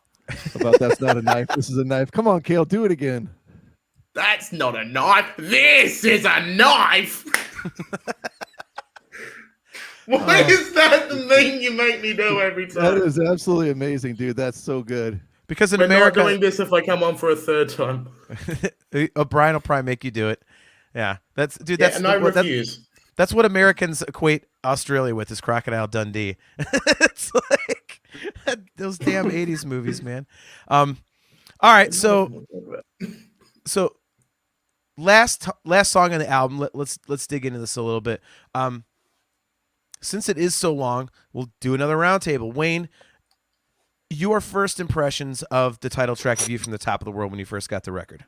about that's not a knife. This is a knife. Come on, Kale, do it again. That's not a knife. This is a knife. Why is that the thing you make me do every time? That is absolutely amazing, dude. That's so good. Because in We're America, not doing this if I come on for a third time. Brian will probably make you do it. Yeah, that's and I refuse. That's what Americans equate Australia with, is Crocodile Dundee. It's like those damn 80s movies, man. All right, so last song on the album. Let's dig into this a little bit. Since it is so long, we'll do another roundtable. Wayne, your first impressions of the title track "View from the Top of the World" when you first got the record.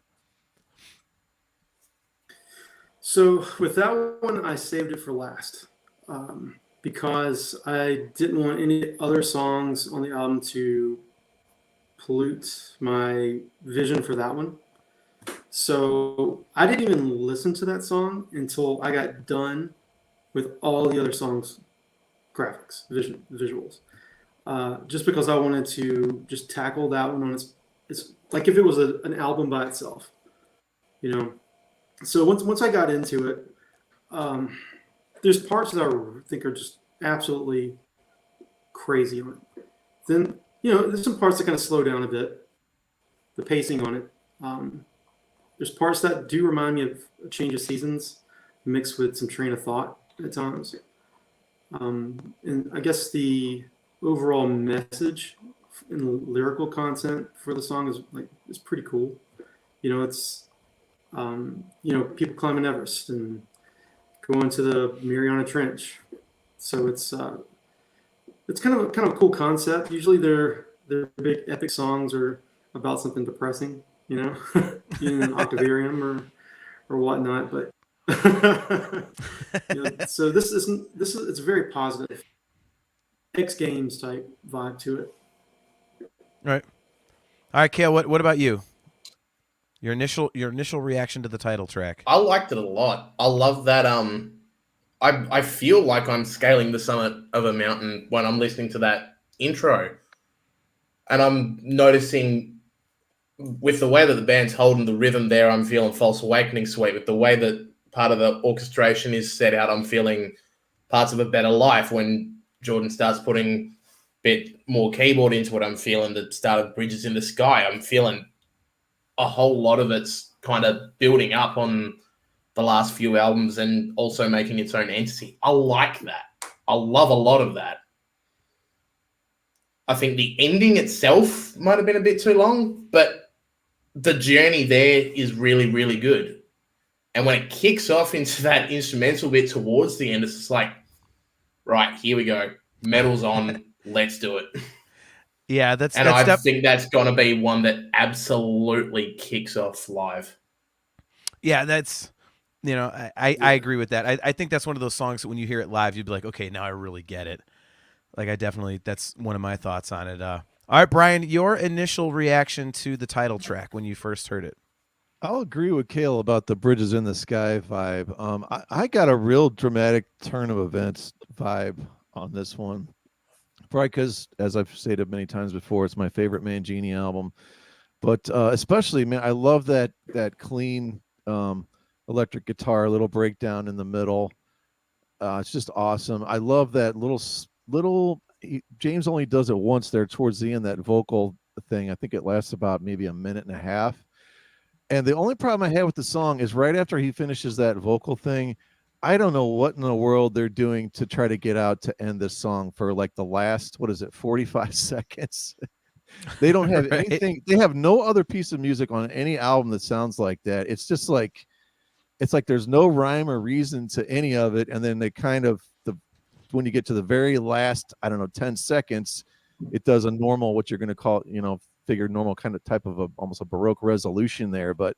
So with that one, I saved it for last because I didn't want any other songs on the album to pollute my vision for that one. So I didn't even listen to that song until I got done with all the other songs' graphics, visuals. Just because I wanted to just tackle that one on it's like if it was an album by itself, you know. So once I got into it, there's parts that I think are just absolutely crazy on it. Then, you know, there's some parts that kind of slow down a bit, the pacing on it. There's parts that do remind me of A Change of Seasons mixed with some train of thought at times. And I guess the overall message and lyrical content for the song is pretty cool. You know, it's people climbing Everest and going to the Mariana Trench. So it's kind of a cool concept. Usually their big epic songs are about something depressing, in an octavarium or whatnot. But so this is it's a very positive X Games type vibe to it. All right, Kale. What about you? Your initial reaction to the title track. I liked it a lot. I love that. I feel like I'm scaling the summit of a mountain when I'm listening to that intro, and I'm noticing with the way that the band's holding the rhythm there, I'm feeling False Awakening sweet. With the way that part of the orchestration is set out, I'm feeling parts of A Better Life. When Jordan starts putting a bit more keyboard into it, I'm feeling the start of Bridges in the Sky. I'm feeling a whole lot of it's kind of building up on the last few albums and also making its own entity. I like that. I love a lot of that. I think the ending itself might have been a bit too long, but the journey there is really, really good. And when it kicks off into that instrumental bit towards the end, it's just like, right, here we go. Metal's on. Let's do it. Yeah, I think that's going to be one that absolutely kicks off live. Yeah, that's, I agree with that. I think that's one of those songs that when you hear it live, you'd be like, okay, now I really get it. Like, that's one of my thoughts on it. All right, Brian, your initial reaction to the title track when you first heard it. I'll agree with Kale about the Bridges in the Sky vibe. I got a real dramatic turn of events vibe on this one. Probably because, as I've stated many times before, it's my favorite Mangini album. But especially, man, I love that clean electric guitar, little breakdown in the middle. It's just awesome. I love that little. James only does it once there towards the end, that vocal thing. I think it lasts about maybe a minute and a half. And the only problem I have with the song is right after he finishes that vocal thing, I don't know what in the world they're doing to try to get out to end this song for like the last, 45 seconds. They don't have Right. anything. They have no other piece of music on any album that sounds like that. It's just like, there's no rhyme or reason to any of it. And then they kind of, when you get to the very last, 10 seconds, it does a normal, what you're going to call, figure normal kind of type of almost a Baroque resolution there. But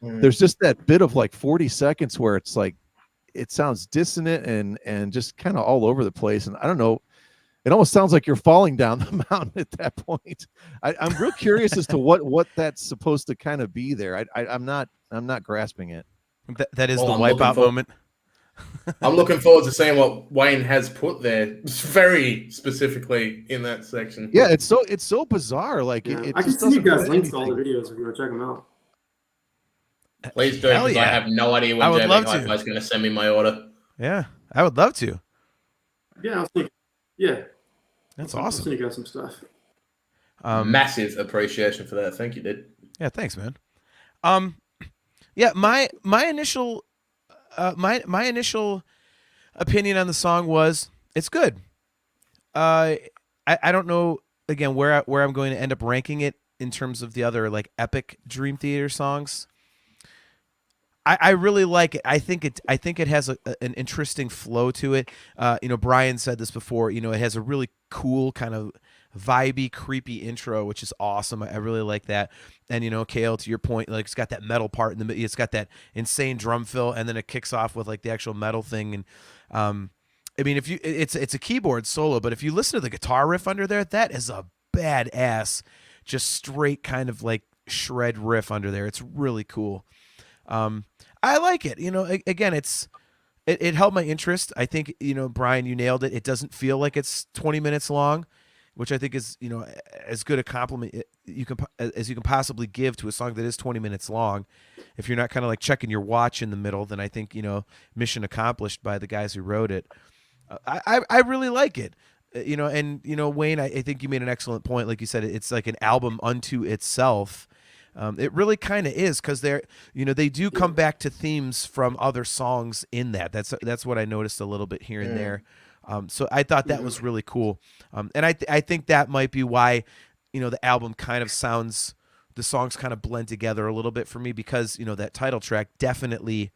there's just that bit of like 40 seconds where it's like, it sounds dissonant and just kind of all over the place. And I don't know, it almost sounds like you're falling down the mountain at that point. I'm real curious as to what that's supposed to kind of be there. I'm not grasping it. That is the wipeout moment. I'm looking forward to seeing what Wayne has put there, very specifically in that section. Yeah, it's so bizarre. Like it I can just send you doesn't guys fit links to all the anything. videos if you want to check them out. Please do, Hell because yeah. I have no idea I when would love JB to. Hi-Fi is going to send me my order. Yeah, I would love to. Yeah, yeah. That's I'll awesome. send you guys some stuff. Massive appreciation for that. Thank you, dude. Yeah, thanks, man. Yeah, my initial my initial opinion on the song was it's good. I don't know again where I'm going to end up ranking it in terms of the other like epic Dream Theater songs. I really like it. I think it has an interesting flow to it. Brian said this before. It has a really cool kind of vibey, creepy intro, which is awesome. I really like that. And Kale, to your point, like it's got that metal part in the middle. It's got that insane drum fill, and then it kicks off with like the actual metal thing. And I mean, it's a keyboard solo, but if you listen to the guitar riff under there, that is a badass, just straight kind of like shred riff under there. It's really cool. I like it. Again, it held my interest. I think, Brian, you nailed it. It doesn't feel like it's 20 minutes long, which I think is, as good a compliment as you can possibly give to a song that is 20 minutes long. If you're not kind of like checking your watch in the middle, then I think, mission accomplished by the guys who wrote it. I really like it. Wayne, I think you made an excellent point. Like you said, it's like an album unto itself. It really kind of is, because they do come back to themes from other songs in that. That's what I noticed a little bit here and there. So I thought that was really cool. And I think that might be why, the album kind of sounds the songs kind of blend together a little bit for me because, that title track definitely,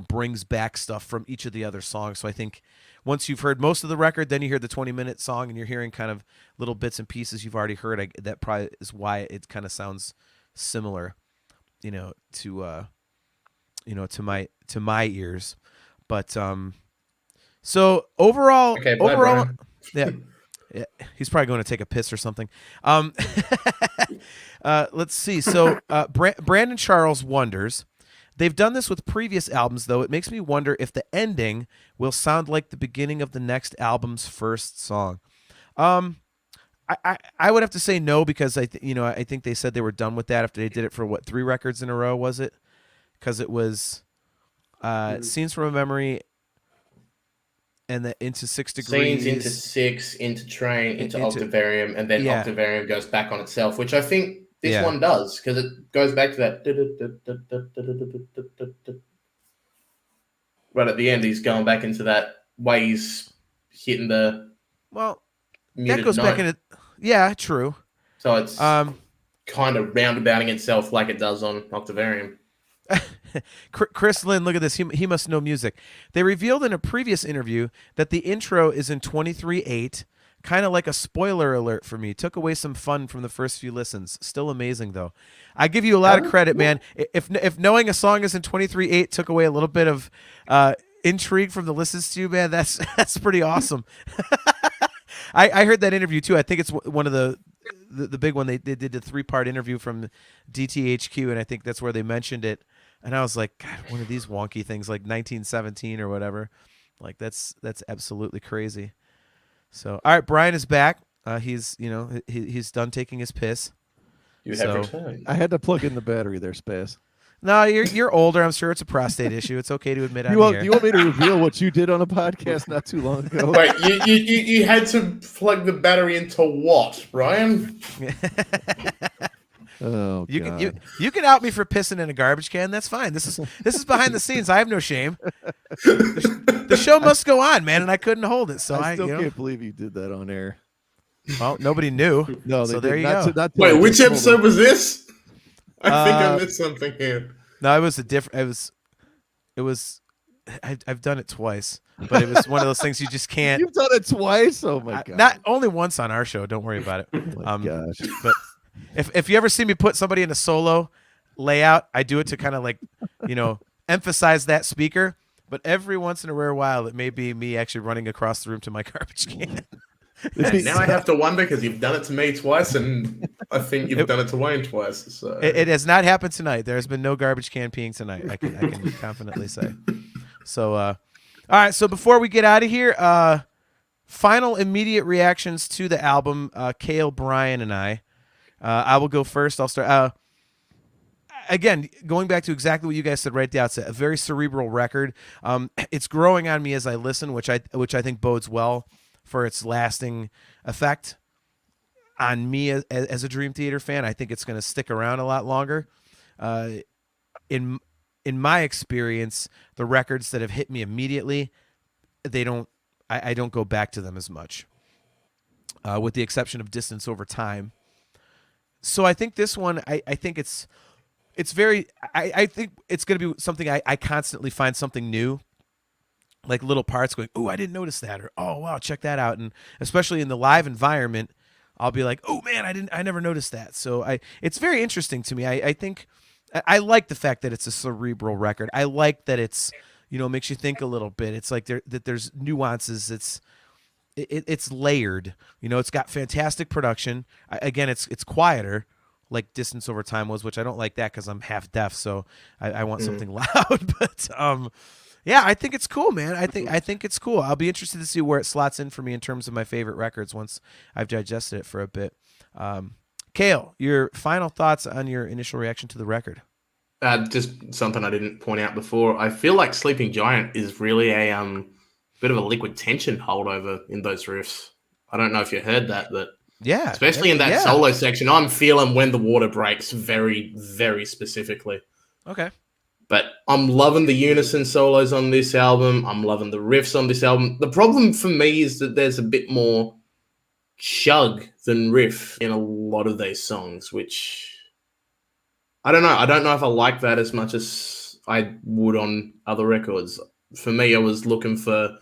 brings back stuff from each of the other songs. So I think once you've heard most of the record, then you hear the 20-minute song and you're hearing kind of little bits and pieces you've already heard. That probably is why it kind of sounds similar, to my ears. But so overall, Okay, bye, Brian. yeah, he's probably going to take a piss or something. Let's see. So Brandon Charles wonders, they've done this with previous albums, though. It makes me wonder if the ending will sound like the beginning of the next album's first song. I would have to say no, because I think they said they were done with that after they did it for 3 records in a row, was it? Because it was Scenes from a Memory, and the Into 6 Degrees. Scenes, Into 6, Into Train, into Octavarium, and then Octavarium goes back on itself, which I think this one does, because it goes back to that right at the end. He's going back into that way he's hitting the that goes back into true. So it's kind of roundabouting itself like it does on Octavarium. Chris Lynn, look at this. He must know music. They revealed in a previous interview that the intro is in 23/8, kind of like a spoiler alert for me. Took away some fun from the first few listens. Still amazing, though. I give you a lot of credit, man. If knowing a song is in 23/8 took away a little bit of intrigue from the listens to you, man, that's pretty awesome. I heard that interview, too. I think it's one of the big one. They did a 3-part interview from DTHQ, and I think that's where they mentioned it. And I was like, God, one of these wonky things like 1917 or whatever. Like that's absolutely crazy. So, all right, Brian is back. He's he's done taking his piss. You have returned. I had to plug in the battery there, Spaz. No, you're older. I'm sure it's a prostate issue. It's okay to admit. You want me to reveal what you did on a podcast not too long ago? Wait, you had to plug the battery into what, Brian? Oh, God. You can out me for pissing in a garbage can. That's fine. This is behind the scenes. I have no shame. The show must go on, man, and I couldn't hold it. So I still can't believe you did that on air. Well, nobody knew. No, so there you go. Wait, which episode was this? I think I missed something here. No, it was a different. It was. I've done it twice, but it was one of those things you just can't. You've done it twice. Oh my God! Not only once on our show. Don't worry about it. Oh my gosh! But if you ever see me put somebody in a solo layout, I do it to kind of like, emphasize that speaker. But every once in a rare while, it may be me actually running across the room to my garbage can. Now I have to wonder, because you've done it to me twice, and I think you've done it to Wayne twice. So. It has not happened tonight. There has been no garbage can peeing tonight. I can confidently say. So, all right. So before we get out of here, final immediate reactions to the album. Cale, Brian, and I will go first. I'll start. Again, going back to exactly what you guys said right at the outset, a very cerebral record. It's growing on me as I listen, which I think bodes well for its lasting effect on me as a Dream Theater fan. I think it's going to stick around a lot longer. In my experience, the records that have hit me immediately, I don't go back to them as much, with the exception of Distance Over Time. So I think this one, I think it's very, I think it's going to be something I constantly find something new, like little parts going, oh, I didn't notice that, or oh wow, check that out. And especially in the live environment, I'll be like, oh man, I never noticed that. So it's very interesting to me. I think I like the fact that it's a cerebral record. I like that it's, makes you think a little bit. It's like that there's nuances. It's layered. It's got fantastic production. Again, it's quieter, like Distance Over Time was, which I don't like that because I'm half deaf, so I want something loud. But yeah, I think it's cool, man. I think it's cool. I'll be interested to see where it slots in for me in terms of my favorite records once I've digested it for a bit. Cale, your final thoughts on your initial reaction to the record? Just something I didn't point out before. I feel like Sleeping Giant is really a bit of a Liquid Tension holdover in those riffs. I don't know if you heard that, but yeah, especially in that solo section, I'm feeling When the Water Breaks very, very specifically. Okay. But I'm loving the unison solos on this album. I'm loving the riffs on this album. The problem for me is that there's a bit more chug than riff in a lot of these songs, which I don't know. I don't know if I like that as much as I would on other records. For me, I was looking for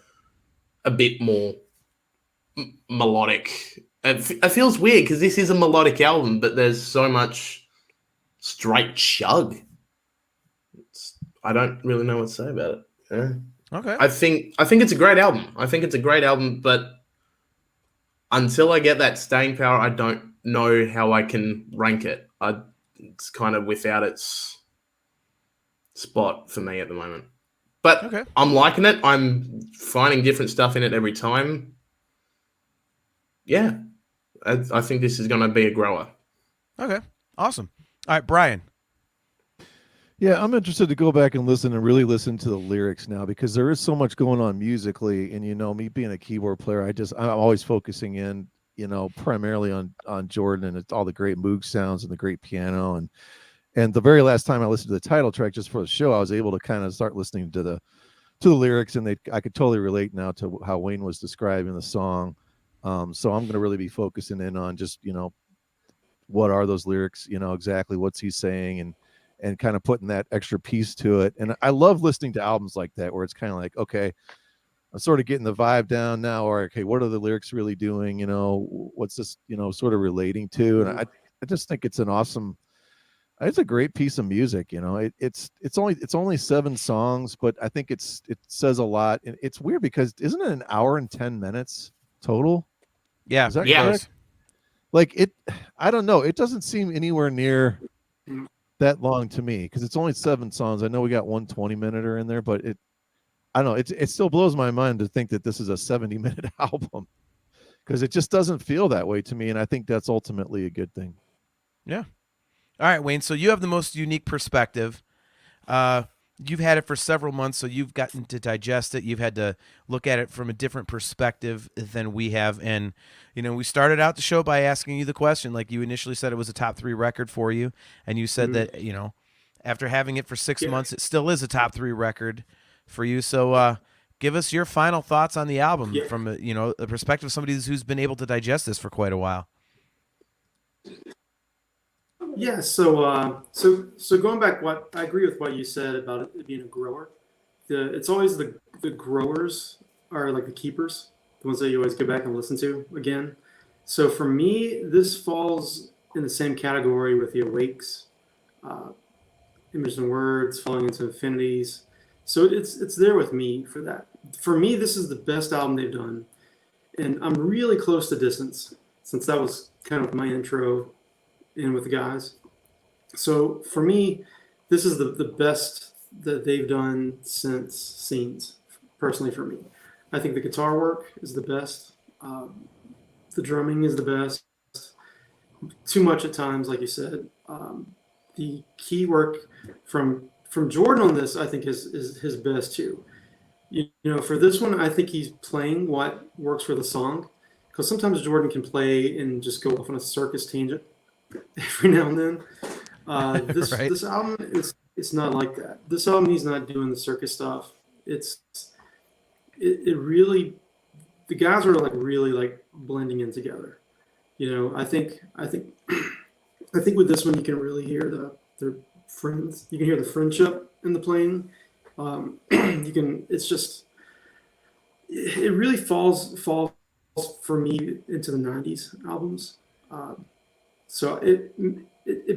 a bit more melodic. It feels weird because this is a melodic album, but there's so much straight chug. I don't really know what to say about it. Yeah. Okay. I think it's a great album. But until I get that staying power, I don't know how I can rank it. It's kind of without its spot for me at the moment. But Okay. I'm liking it. I'm finding different stuff in it every time. Yeah, I think this is going to be a grower. Okay. Awesome. All right, Brian. Yeah, I'm interested to go back and listen and really listen to the lyrics now because there is so much going on musically. And, me being a keyboard player, I'm always focusing in, primarily on Jordan and all the great Moog sounds and the great piano. And the very last time I listened to the title track just for the show, I was able to kind of start listening to the lyrics, and I could totally relate now to how Wayne was describing the song. So I'm going to really be focusing in on just, what are those lyrics, exactly what's he saying, and kind of putting that extra piece to it. And I love listening to albums like that, where it's kind of like, okay, I'm sort of getting the vibe down now, or, okay, what are the lyrics really doing? What's this, sort of relating to? And I just think it's it's a great piece of music. It's only 7 songs, but I think it says a lot. And it's weird because isn't it an hour and 10 minutes total? Yeah. Is that Yeah. correct? Like I don't know. It doesn't seem anywhere near that long to me because it's only 7 songs. I know we got 1 20-minute in there, but I don't know. It still blows my mind to think that this is a 70-minute album because it just doesn't feel that way to me. And I think that's ultimately a good thing. Yeah. All right, Wayne. So you have the most unique perspective. You've had it for several months, so you've gotten to digest it. You've had to look at it from a different perspective than we have. And, we started out the show by asking you the question. Like, you initially said it was a top 3 record for you. And you said that, after having it for 6 months, it still is a top 3 record for you. So give us your final thoughts on the album from, the perspective of somebody who's been able to digest this for quite a while. Yeah, so going back, what I agree with what you said about it being a grower. It's always the growers are like the keepers, the ones that you always go back and listen to again. So for me, this falls in the same category with the Awakes, Images and Words, Falling into Infinities. So it's there with me for that. For me, this is the best album they've done, and I'm really close to Distance, since that was kind of my intro in with the guys. So for me, this is the best that they've done since Scenes, personally for me. I think the guitar work is the best. The drumming is the best. Too much at times, like you said. The key work from Jordan on this, I think, is his best too. For this one, I think he's playing what works for the song. Because sometimes Jordan can play and just go off on a circus tangent every now and then. Right. This album it's not like that. This album, he's not doing the circus stuff. It really, the guys are really blending in together. I think with this one you can really hear their friends. You can hear the friendship in the playing. It really falls for me into the 90s albums. So it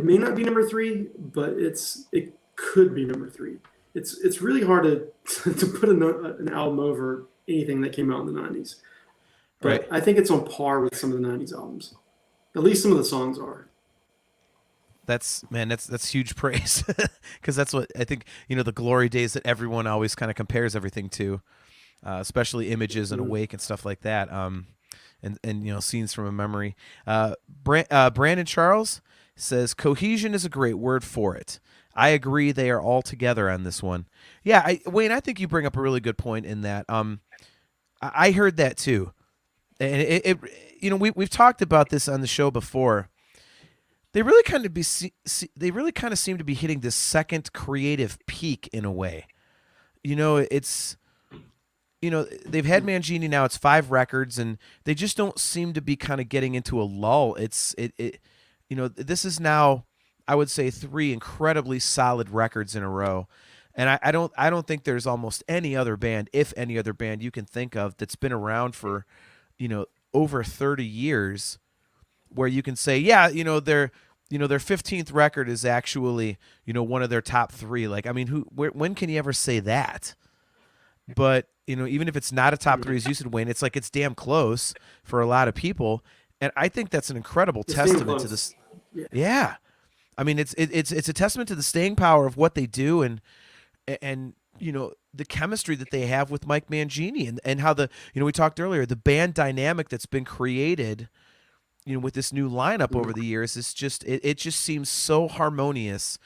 may not be number 3, but it could be number 3. It's really hard to put an album over anything that came out in the 90s. But Right. I think it's on par with some of the 90s albums. At least some of the songs are. That's huge praise because that's what I think, the glory days that everyone always kind of compares everything to, especially Images and Awake and stuff like that. And Scenes from a Memory. Brandon Charles says cohesion is a great word for it. I agree, they are all together on this one. Yeah, Wayne, I think you bring up a really good point in that. I heard that too, and we've talked about this on the show before. They really kind of seem to be hitting this second creative peak in a way. It's they've had Mangini now. It's 5 records, and they just don't seem to be kind of getting into a lull. This is now, I would say, 3 incredibly solid records in a row. And I don't think there's almost any other band, if any other band you can think of, that's been around for, over 30 years, where you can say, yeah, their 15th record is actually, one of their top 3. Like, I mean, when can you ever say that? But, even if it's not a top 3, as you said, Wayne, it's like it's damn close for a lot of people. And I think that's an incredible testament to this. Yeah. I mean, it's a testament to the staying power of what they do, and the chemistry that they have with Mike Mangini, and how we talked earlier, the band dynamic that's been created, with this new lineup over the years is just, it just seems so harmonious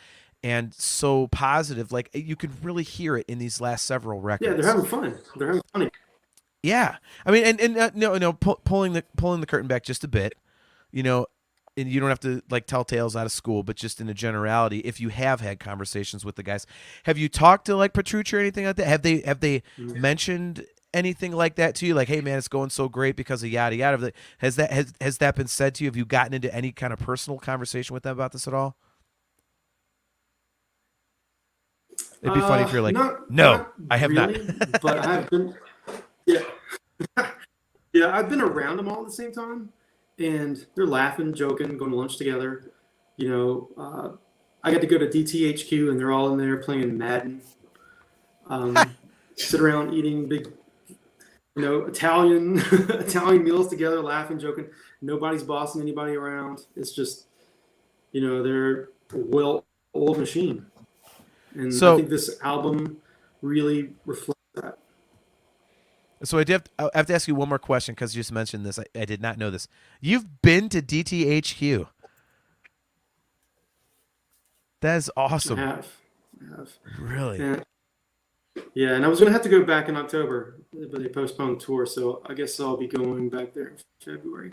and so positive. Like, you could really hear it in these last several records. Yeah, they're having fun. Yeah. I mean, pulling the curtain back just a bit, and you don't have to like tell tales out of school, but just in a generality, if you have had conversations with the guys, have you talked to like Petrucci or anything like that? Have they mentioned anything like that to you? Like, hey man, it's going so great because of yada yada. Has that been said to you? Have you gotten into any kind of personal conversation with them about this at all? It'd be funny if you're like, no, I have really, not. But I have been, yeah. Yeah, I've been around them all at the same time, and they're laughing, joking, going to lunch together. I got to go to DTHQ, and they're all in there playing Madden. Sit around eating big, Italian meals together, laughing, joking. Nobody's bossing anybody around. It's just, they're a well-oiled machine. And I think this album really reflects that. So I have to ask you one more question, because you just mentioned this. I did not know this. You've been to DTHQ. That is awesome. I have. Really? And I was going to have to go back in October, but they postponed the tour, so I guess I'll be going back there in February.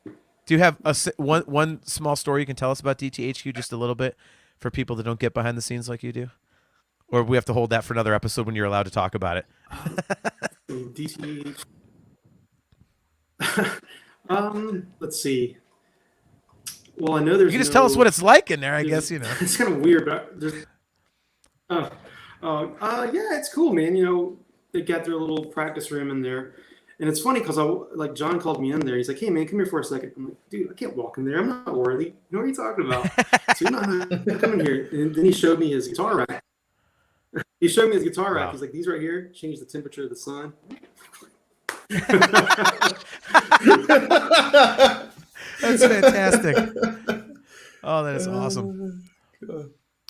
Do you have one small story you can tell us about DTHQ, just a little bit, for people that don't get behind the scenes like you do? Or we have to hold that for another episode when you're allowed to talk about it? DTH. Let's see. Well, I know there's. You can just tell us what it's like in there, I guess. It's kind of weird, but there's. Yeah, it's cool, man. They got their little practice room in there, and it's funny because John called me in there. He's like, "Hey, man, come here for a second." I'm like, "Dude, I can't walk in there. I'm not worthy. What are you talking about?" So come in here, and then he showed me his guitar rack. He's like, "These right here change the temperature of the sun." That's fantastic. Oh, that is awesome.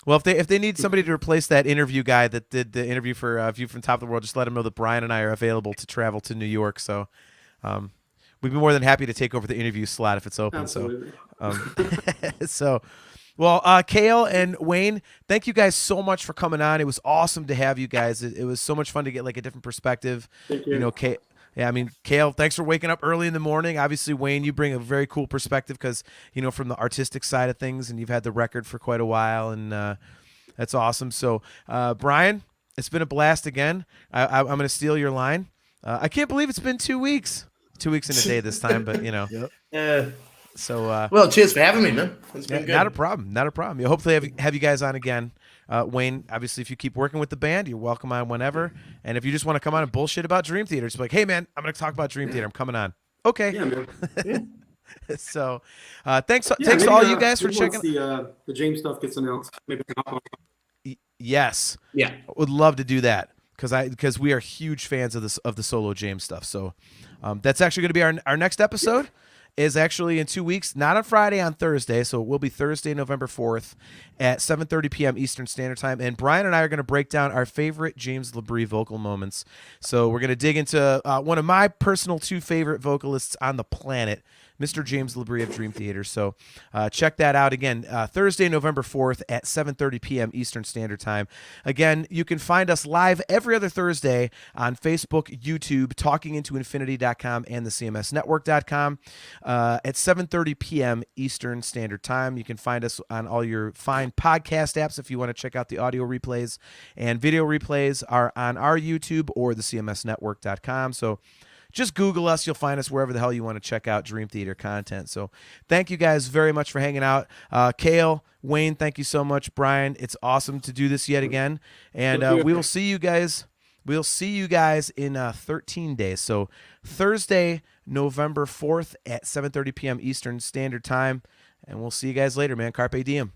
Well, if they need somebody to replace that interview guy that did the interview for View from Top of the World, just let them know that Brian and I are available to travel to New York. So we'd be more than happy to take over the interview slot if it's open. Absolutely. Well, Cale and Wayne, thank you guys so much for coming on. It was awesome to have you guys. It was so much fun to get like a different perspective. Thank you. Cale, thanks for waking up early in the morning. Obviously, Wayne, you bring a very cool perspective because, from the artistic side of things, and you've had the record for quite a while, and that's awesome. So, Brian, it's been a blast again. I'm going to steal your line. I can't believe it's been 2 weeks. 2 weeks in a day this time, but, Yep. Yeah. So, well, cheers for having me, man. It's been good. Not a problem. Hopefully have you guys on again. Wayne, obviously, if you keep working with the band, you're welcome on whenever. And if you just want to come on and bullshit about Dream Theater, just be like, hey, man, I'm going to talk about Dream Theater. I'm coming on. Okay. Yeah, man. Yeah. So thanks to all you guys for checking. The James stuff gets announced. Maybe Yes. Yeah. I would love to do that because we are huge fans of the solo James stuff. So that's actually going to be our next episode. Is actually in 2 weeks, not on Friday, on Thursday. So it will be Thursday, November 4th at 7:30 p.m. Eastern Standard Time. And Brian and I are going to break down our favorite James LaBrie vocal moments. So we're going to dig into one of my personal 2 favorite vocalists on the planet, Mr. James Labrie of Dream Theater. So check that out again. Thursday, November 4th at 7:30 p.m. Eastern Standard Time. Again, you can find us live every other Thursday on Facebook, YouTube, talkingintoinfinity.com, and the CMSnetwork.com at 7:30 p.m. Eastern Standard Time. You can find us on all your fine podcast apps if you want to check out the audio replays, and video replays are on our YouTube or the CMSnetwork.com. So just Google us. You'll find us wherever the hell you want to check out Dream Theater content. So thank you guys very much for hanging out. Cale, Wayne, thank you so much. Brian, it's awesome to do this yet again. And we will see you guys. We'll see you guys in 13 days. So Thursday, November 4th at 7:30 p.m. Eastern Standard Time. And we'll see you guys later, man. Carpe diem.